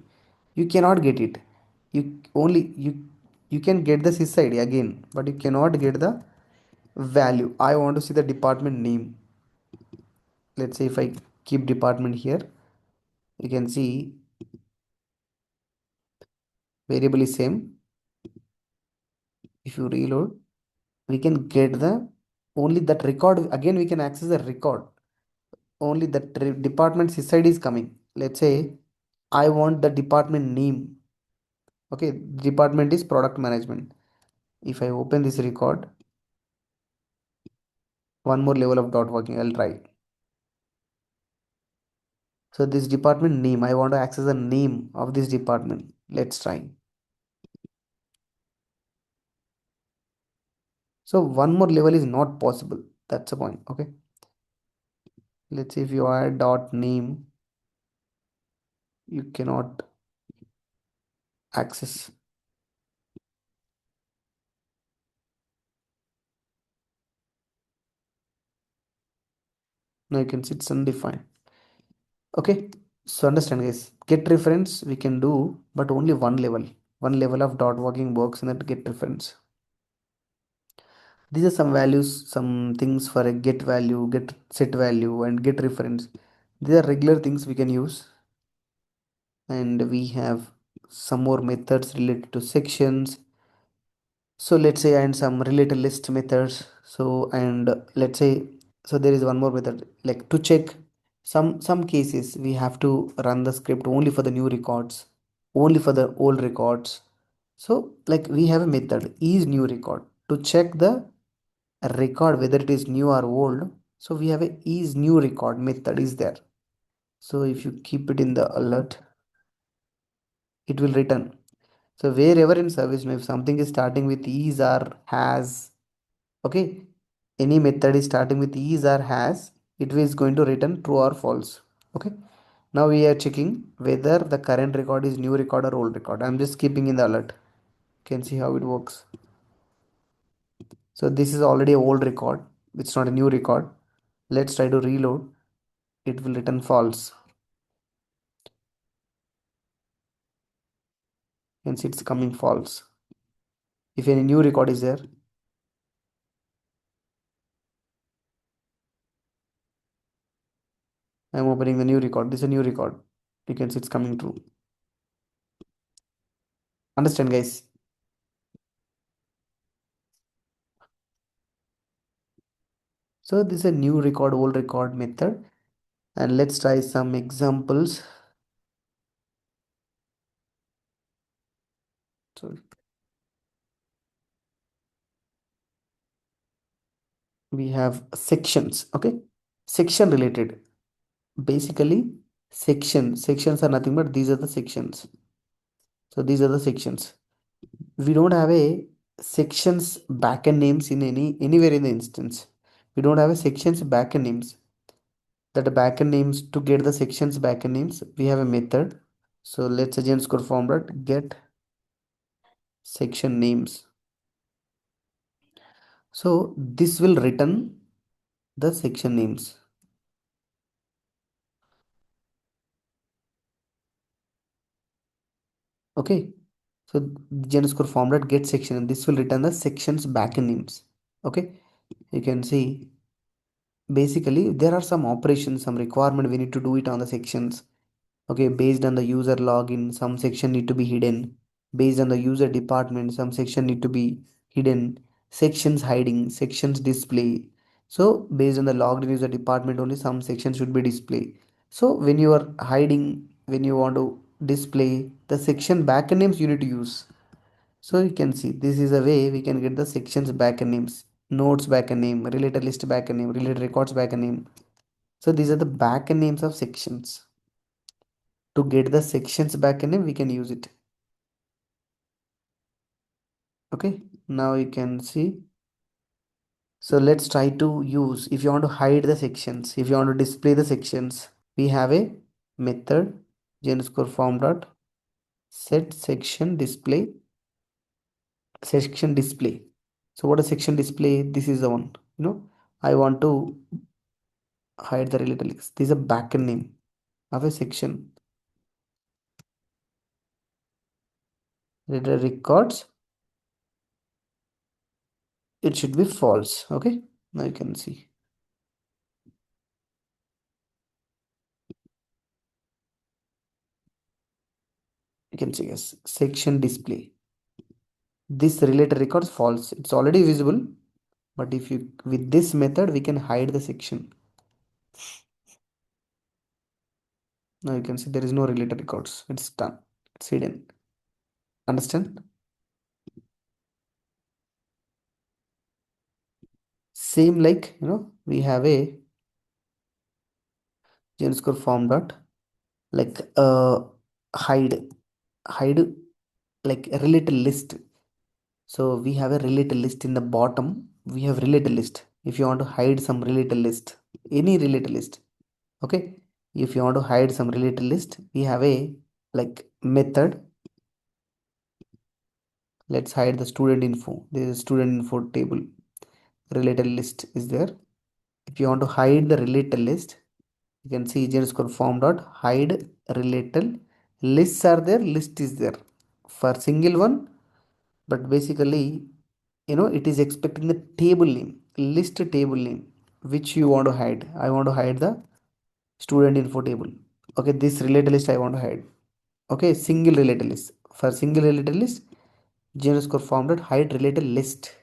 You cannot get it. You only you can get the sysid again, but you cannot get the value. I want to see the department name. Let's say if I keep department here, you can see variable is same. If you reload, we can get the only that record again, we can access the record, only that department sysid is coming. Let's say I want the department name. Okay, department is product management. If I open this record, one more level of dot working I'll try. So this department name, I want to access the name of this department. Let's try. So one more level is not possible. That's the point. Okay. Let's say if you add dot name, you cannot access. Now you can see it's undefined. Okay. So understand guys, get reference we can do, but only one level. One level of dot working works in that get reference. These are some values, some things for a get value, get set value, and get reference. These are regular things we can use. And we have some more methods related to sections. So let's say and some related list methods. So and let's say so there is one more method like to check some cases we have to run the script only for the new records, only for the old records. So like we have a method is new record to check the record whether it is new or old. So we have a is new record method is there. So if you keep it in the alert, it will return. So wherever in ServiceNow, if something is starting with is or has, okay, any method is starting with is or has, it is going to return true or false. Okay. Now we are checking whether the current record is new record or old record. I'm just keeping in the alert. You can see how it works. So this is already a old record. It's not a new record. Let's try to reload. It will return false. You can see it's coming false. If any new record is there, I'm opening the new record. This is a new record. You can see it's coming true. Understand, guys? So this is a new record, old record method. And let's try some examples. So we have sections. Okay. Section related. Basically, sections are nothing but these are the sections. So these are the sections. We don't have a sections backend names in anywhere in the instance. We don't have a sections backend names. That backend names to get the sections backend names, we have a method. So let's again score form dot get section names. So this will return the section names. Okay. So gen score form dot get section and this will return the sections backend names. Okay. You can see basically there are some operations, some requirement we need to do it on the sections. Okay, based on the user login, some section need to be hidden. Based on the user department, some section need to be hidden. Sections hiding, sections display. So based on the logged in user department, only some sections should be displayed. So when you are hiding, when you want to display the section backend names, you need to use. So you can see this is a way we can get the sections backend names, nodes backend name, related list backend name, related records backend name. So these are the backend names of sections. To get the sections backend name, we can use it. Okay, now you can see. So let's try to use, if you want to hide the sections, if you want to display the sections, we have a method gen score form dot set section display section display. So what is section display? This is the one. I want to hide the related links. This is a backend name of a section. Related records. It should be false. Okay. Now you can see. You can see yes. Section display. This related records false. It's already visible. But if you with this method we can hide the section. Now you can see there is no related records. It's done. It's hidden. Understand? Same like we have a score form dot like hide like a related list. So we have a related list in the bottom. we have related list. If you want to hide some related list, any related list, okay, if you want to hide some related list, we have a like method. Let's hide the student info. There is student info table, related list is there. If you want to hide the related list, you can see score form dot hide related lists are there, list is there for single one. But basically, it is expecting the table name, list table name, which you want to hide. I want to hide the student info table. Okay, this related list I want to hide. Okay, single related list. For single related list, score form dot hide related list.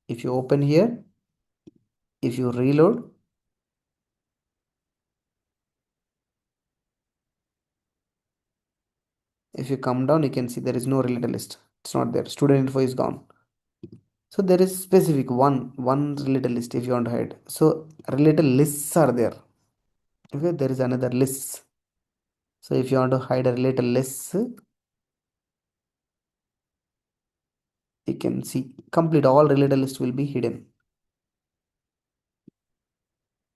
If you open here, if you reload, if you come down, you can see there is no related list. It's not there. Student info is gone. So there is specific one related list if you want to hide. So related lists are there. Okay, there is another list. So if you want to hide a related list, you can see complete all related list will be hidden.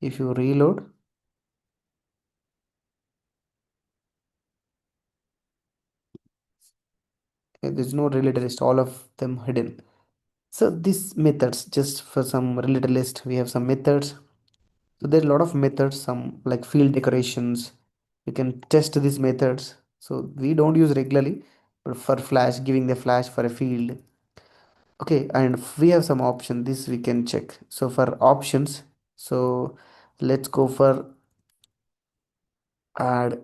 If you reload, there is no related list, all of them hidden. So these methods, just for some related list, we have some methods. So there's a lot of methods, some like field decorations. You can test these methods. So we don't use regularly, but for flash, giving the flash for a field. Okay, and we have some option. This we can check. So for options, so let's go for add.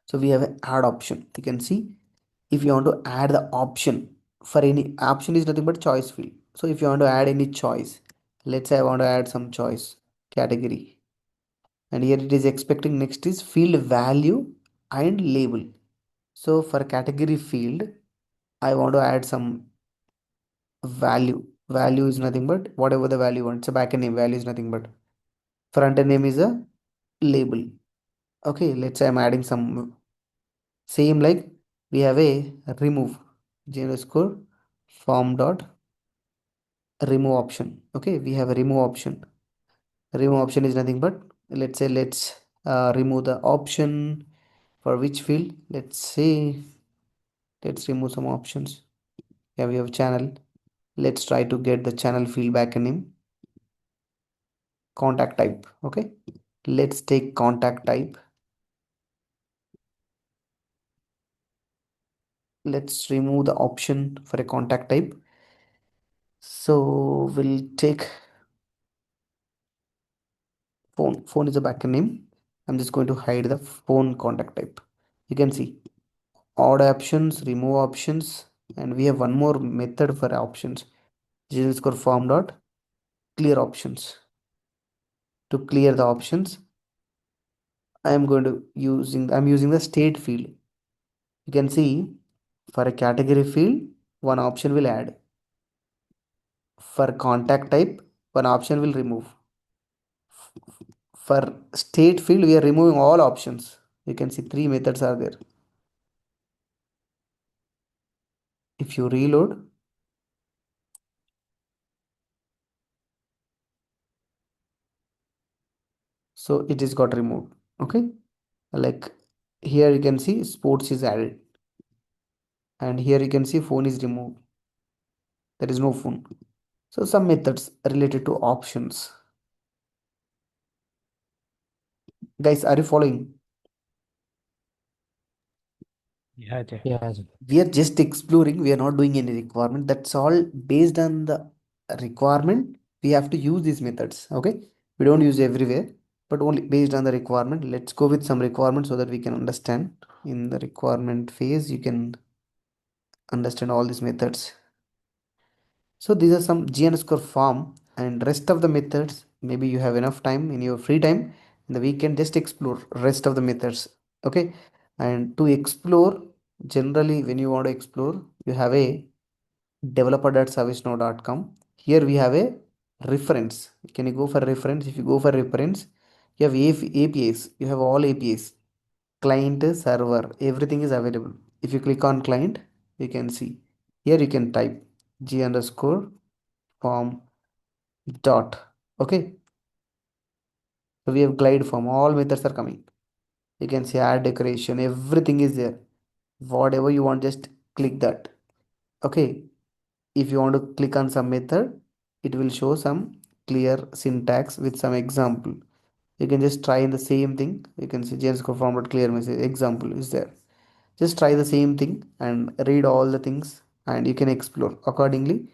So we have an add option. You can see if you want to add the option, for any option is nothing but choice field. So if you want to add any choice, let's say I want to add some choice category, and here it is expecting next is field value and label. So for category field, I want to add some value is nothing but whatever the value you want. It's a backend name. Value is nothing but front end name is a label. Okay, let's say I'm adding some same like we have a remove score form dot remove option. Okay, we have a remove option. Remove option is nothing but, let's remove the option for which field. Let's remove some options. Yeah, we have channel. Let's try to get the channel field back name. Contact type. Okay, let's take contact type. Let's remove the option for a contact type. So we'll take phone. Phone is a backend name. I'm just going to hide the phone contact type. You can see odd options, remove options, and we have one more method for options. Score form dot clear options. To clear the options, I'm using the state field. You can see for a category field, one option will add. For contact type, one option will remove. For state field, we are removing all options. You can see three methods are there. If you reload, so it is got removed. Okay, like here you can see sports is added, and here you can see phone is removed. There is no phone. So some methods related to options. Guys, are you following? Yeah, Ajay. Yeah, Ajay. We are just exploring, we are not doing any requirement. That's all based on the requirement. We have to use these methods. Okay, we don't use everywhere, but only based on the requirement. Let's go with some requirements so that we can understand. In the requirement phase, you can understand all these methods. So these are some GN form, and rest of the methods, maybe you have enough time in your free time in the weekend, just explore rest of the methods. Okay, and to explore, generally when you want to explore, you have a developer.servicenow.com. Here we have a reference. Can you go for reference? If you go for reference, you have APIs. You have all APIs, client, server, everything is available. If you click on client, you can see here you can type g underscore form dot. Okay, so we have glide form, all methods are coming. You can see add decoration, everything is there. Whatever you want, just click that. Okay, if you want to click on some method, it will show some clear syntax with some example. You can just try in the same thing. You can see js form dot clear message example is there. Just try the same thing and read all the things, and you can explore accordingly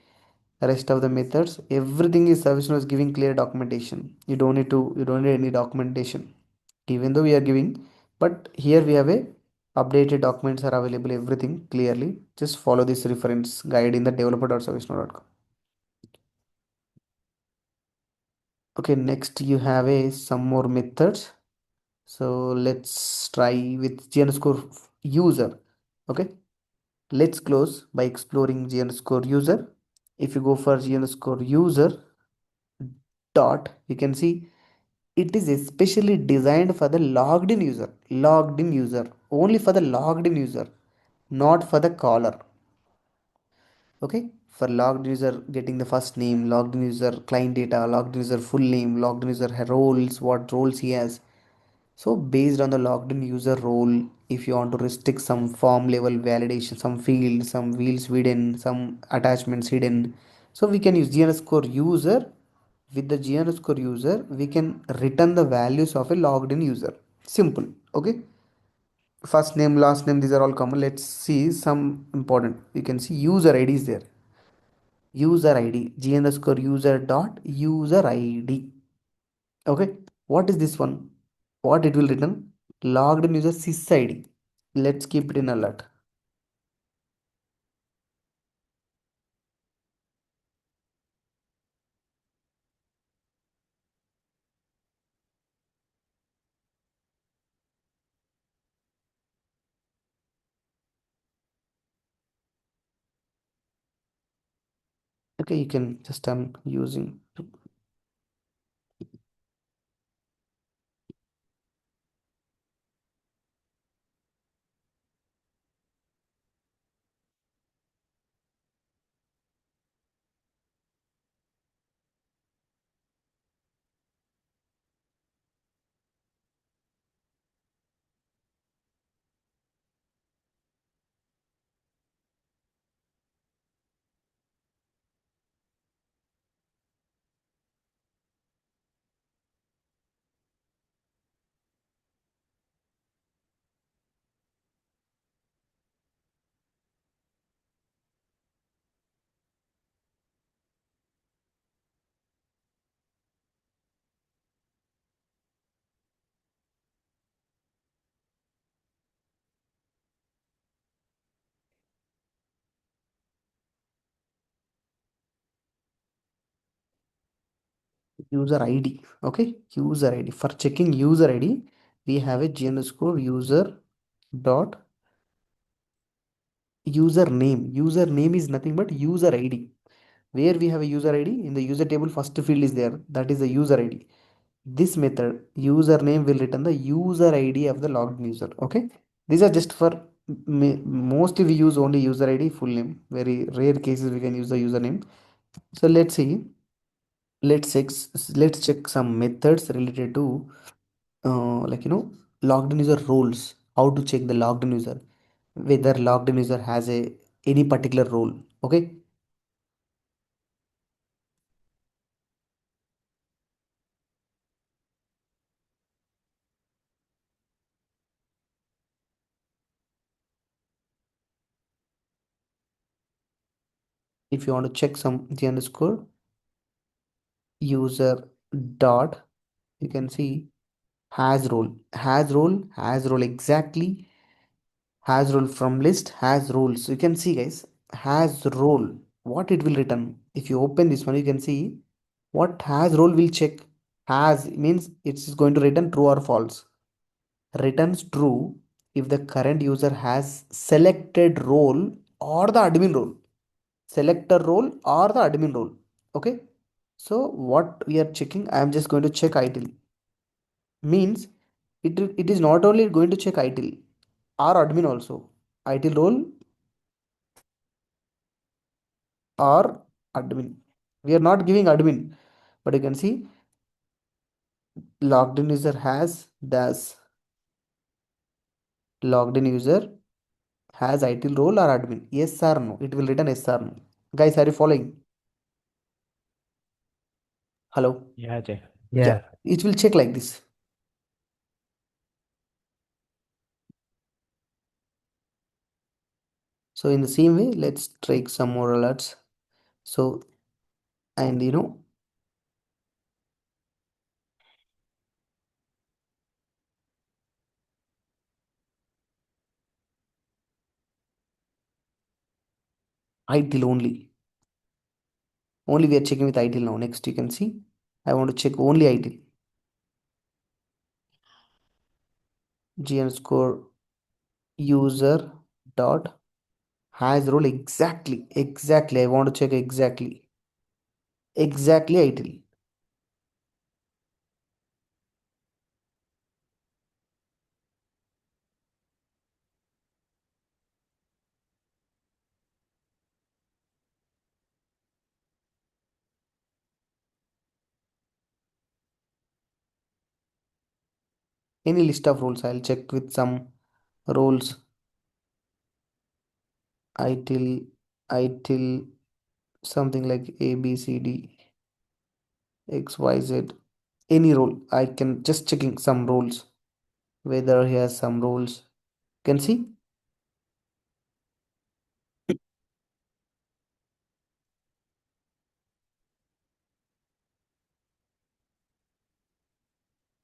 the rest of the methods. Everything is ServiceNow is giving clear documentation. You don't need any documentation, even though we are giving, but here we have a updated documents are available, everything clearly. Just follow this reference guide in the developer.servicenow.com. Okay, next you have a some more methods. So let's try with g underscore user. Okay, let's close by exploring g underscore user. If you go for g underscore user dot, you can see it is especially designed for the logged in user, only for the logged in user, not for the caller. Okay, for logged user getting the first name, logged in user client data, logged in user full name, logged in user roles, what roles he has. So based on the logged in user role, if you want to restrict some form level validation, some fields, some wheels hidden, some attachments hidden, so we can use g underscore user. With the g underscore user, we can return the values of a logged in user. Simple. Okay, first name, last name, these are all common. Let's see some important. You can see user id is there. User id, g underscore user dot user id. Okay, what is this one? What it will return? Logged in user sys id. Let's keep it in alert. Okay, you can just using. User id. Okay, user id. For checking user id, we have a g underscore user dot username. Username is nothing but user id. Where we have a user id in the user table, first field is there, that is the user id. This method username will return the user id of the logged user. Okay, these are just for mostly we use only user id full name. Very rare cases we can use the username. So let's see, let's check some methods related to like logged in user roles. How to check the logged in user, whether logged in user has a any particular role. Okay, if you want to check some g underscore user dot, you can see has role exactly. Has role from list has roles. So you can see guys, has role, what it will return. If you open this one, you can see what has role will check. Has means it's going to return true or false. Returns true if the current user has selected role or the admin role. Selector role or the admin role. Okay, so what we are checking, I am just going to check idle. Means it is not only going to check idle or admin also. IT role or admin. We are not giving admin, but you can see logged in user has does logged in user has IT role or admin. Yes or no? It will return yes or no. Guys, are you following? Hello? Yeah, Jay. Yeah, Yeah. it will check like this. So in the same way, let's take some more alerts. So, and ITIL only. Only we are checking with ITIL now. Next, you can see, I want to check only ITIL. G underscore user dot has role exactly. I want to check exactly ITIL. Any list of roles, I'll check with some roles. ITIL, ITIL, something like A, B, C, D, X, Y, Z. Any role, I can just checking some roles. Whether he has some roles. Can see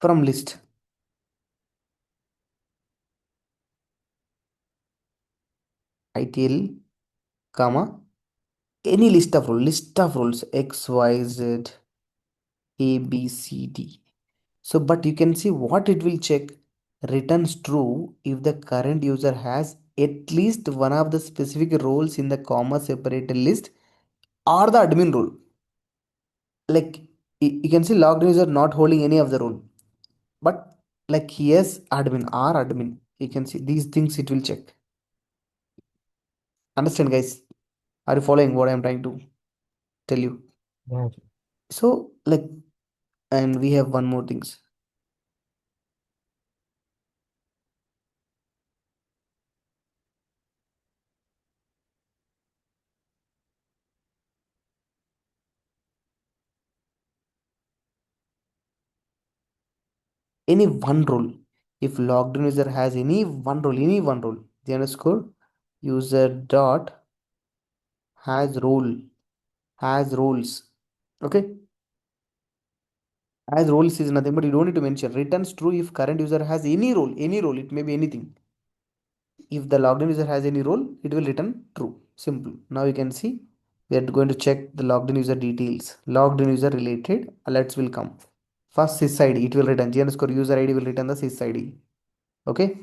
from list. ITL, comma, any list of roles X, Y, Z, A, B, C, D. So, but you can see what it will check returns true if the current user has at least one of the specific roles in the comma separated list or the admin role. Like you can see logged user not holding any of the role, but like he has admin or admin. You can see these things it will check. Understand, guys? Are you following what I'm trying to tell you? Yeah. So, like, and we have one more things. Any one role. If logged in user has any one role, the underscore user dot has roles. Okay, has roles is nothing, but you don't need to mention. Returns true if current user has any role. Any role, it may be anything. If the logged in user has any role, it will return true. Simple. Now you can see we are going to check the logged in user details. Logged in user related alerts will come. First sys ID, it will return G underscore user ID will return the sys ID. Okay.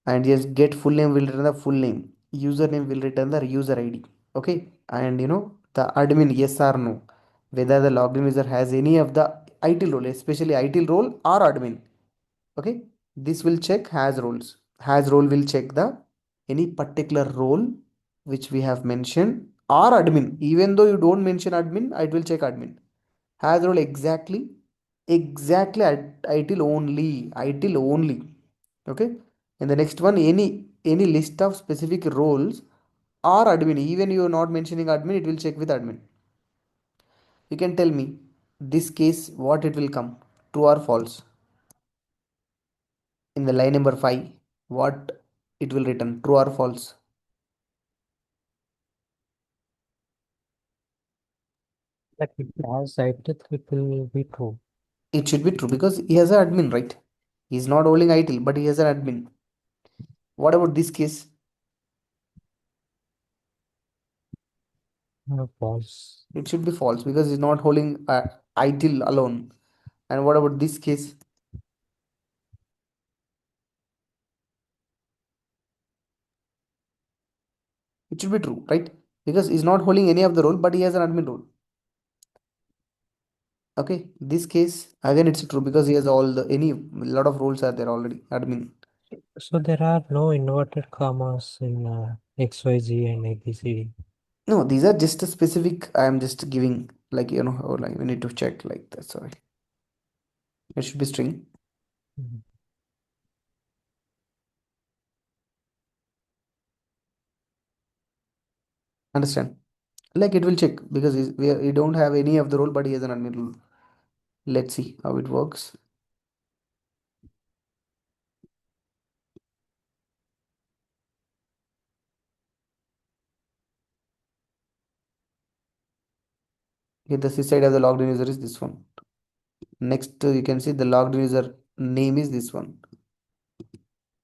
And yes, get full name will return the full name. Username will return the user ID. Okay. And the admin, yes or no. Whether the logged in user has any of the ITIL role, especially ITIL role or admin. Okay, this will check has roles. Has role will check the any particular role which we have mentioned or admin. Even though you don't mention admin, it will check admin. Has role exactly ITIL only. ITIL only. Okay. And the next one, any list of specific roles or admin. Even you are not mentioning admin, it will check with admin. You can tell me this case what it will come, true or false. In the line number 5, what it will return, true or false. Like if it has cited, it will be true. It should be true because he has an admin, right? He's not holding ITIL, but he has an admin. What about this case? False. It should be false because he's not holding ITIL alone. And what about this case? It should be true, right? Because he's not holding any of the role, but he has an admin role. Okay, this case again it's true because he has all the any lot of roles are there already admin. So there are no inverted commas in XYZ and ABCD. No, these are just a specific, I am just giving, like, oh, like we need to check like that. Sorry. It should be string. Mhm. Understand? Like it will check because we don't have any of the role, but he has an admin role. Let's see how it works. Here the side of the logged in user is this one. Next, you can see the logged in user name is this one.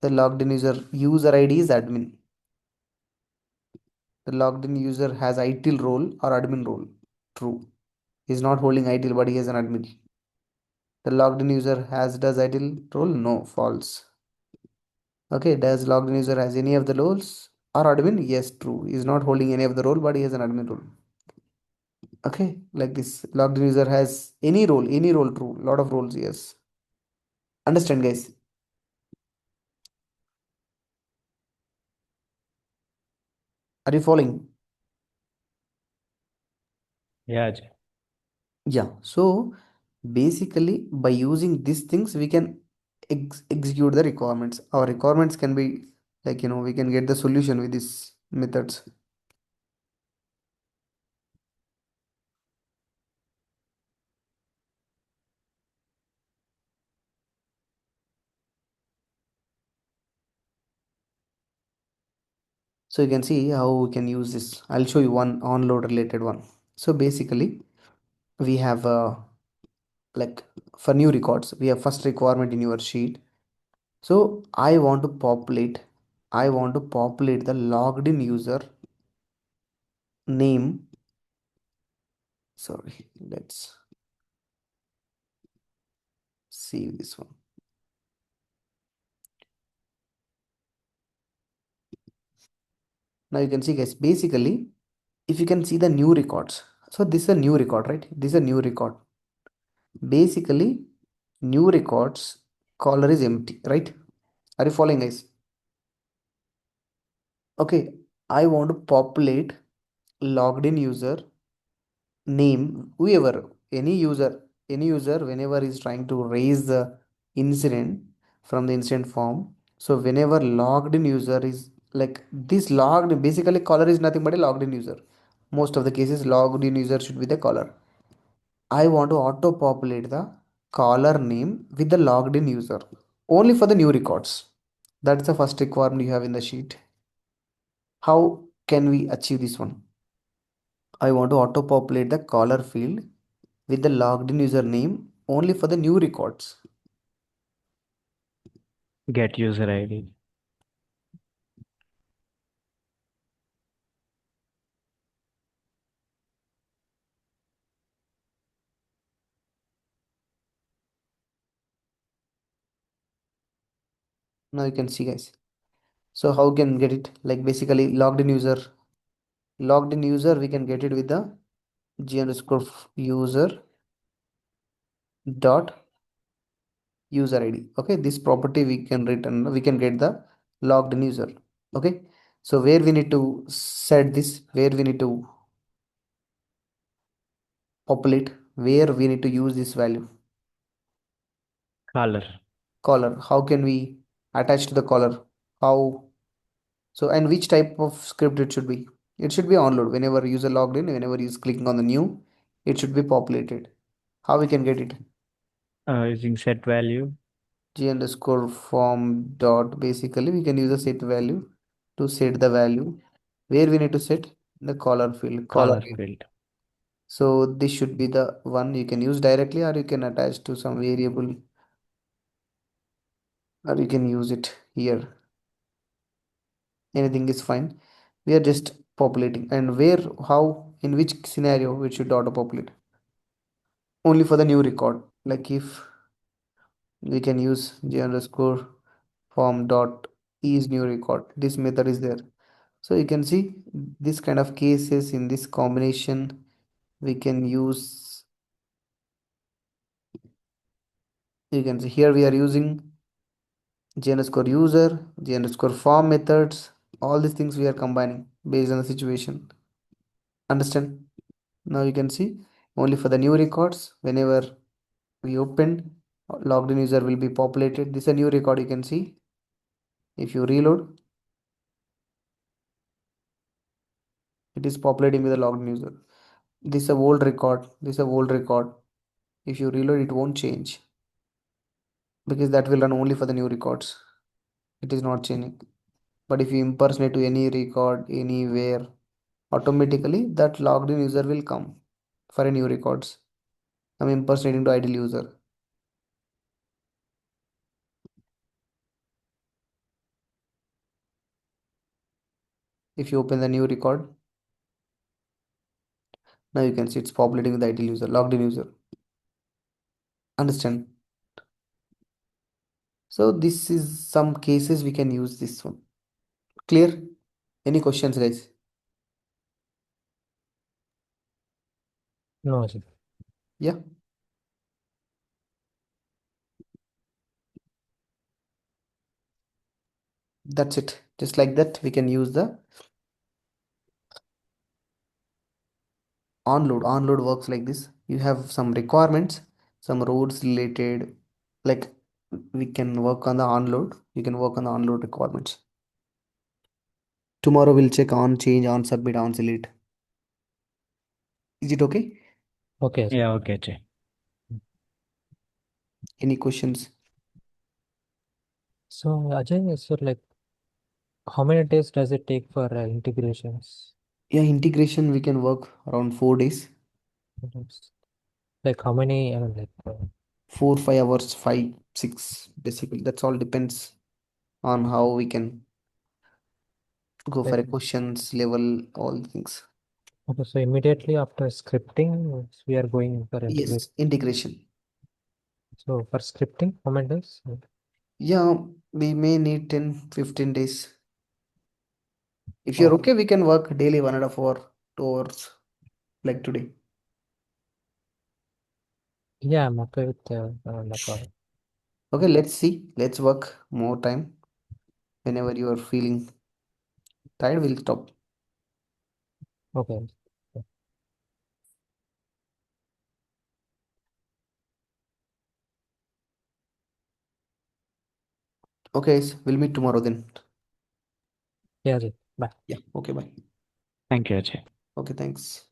The logged in user ID is admin. The logged in user has ITIL role or admin role. True. He's not holding ITIL, but he has an admin. The logged in user does ITIL role? No, false. Okay, does logged in user has any of the roles or admin? Yes, true. He's not holding any of the role, but he has an admin role. Okay, like this. Logged in user has any role, true. Lot of roles, yes. Understand, guys? Are you following? Yeah, Ajay. Yeah. So basically, by using these things, we can execute the requirements. Our requirements can be like, we can get the solution with these methods. So you can see how we can use this. I'll show you one onload related one. So basically, we have like for new records, we have first requirement in your sheet. So I want to populate the logged in user name. Sorry, let's see this one. Now you can see, guys, basically, if you can see the new records. So this is a new record, right? This is a new record. Basically, new records color is empty, right? Are you following, guys? Okay, I want to populate logged in user name, whoever, any user whenever is trying to raise the incident from the incident form. So whenever logged in user is like this logged, basically caller is nothing but a logged in user. Most of the cases logged in user should be the caller. I want to auto populate the caller name with the logged in user only for the new records. That's the first requirement you have in the sheet. How can we achieve this one? I want to auto populate the caller field with the logged in username only for the new records. Get user ID. Now you can see, guys. So how can get it? Like basically logged in user, we can get it with the g underscore user dot user ID. Okay, this property we can get the logged in user. Okay, so where we need to set this, where we need to populate, where we need to use this value. Caller. Caller. How can we attach to the caller? How? So, and which type of script it should be? It should be onload. Whenever user logged in, whenever he's clicking on the new, it should be populated. How we can get it? Using set value. G underscore form dot, basically we can use a set value to set the value. Where we need to set the caller field, caller Caller name. field. So this should be the one you can use directly, or you can attach to some variable, or you can use it here. Anything is fine. We are just populating. And where, how, in which scenario we should auto populate? Only for the new record. Like if we can use g underscore form dot is new record, this method is there. So you can see this kind of cases in this combination we can use. You can see here we are using G underscore user, G underscore form methods, all these things we are combining based on the situation. Understand? Now you can see only for the new records, whenever we open, logged in user will be populated. This is a new record you can see. If you reload, it is populating with the logged in user. This is a old record. This is a old record. If you reload, it won't change because that will run only for the new records. It is not changing. But if you impersonate to any record anywhere, automatically that logged in user will come for a new records. I'm impersonating to idle user. If you open the new record, now you can see it's populating with the idle user, logged in user. Understand? So this is some cases we can use this one. Clear? Any questions, guys? No, sir. Yeah, that's it. Just like that, we can use the onload. Onload works like this. You have some requirements, some roads related, like we can work on the onload. You can work on the onload requirements. Tomorrow we'll check on change, on submit, on select. Is it okay? Okay, sir. Yeah, okay, Jay. Any questions? So, Ajay, so like, how many days does it take for integrations? Yeah, integration we can work around 4 days, Like, how many, 4 5 hours, 5 6 basically. That's all depends on how we can go for like, a questions level, all things. okay, so immediately after scripting, we are going for integration. Yes, integration. So, for scripting, how many days? Yeah, we may need 10 15 days. If you're Oh, okay, we can work daily 1.5 hour, 2 hours, like today. yeah, I'm okay with Okay, let's see. Let's work more time. Whenever you are feeling tired, we'll stop. okay. Okay, we'll meet tomorrow then. Yeah, Ajay, bye. Yeah, okay, bye. Thank you, Ajay. Okay, thanks.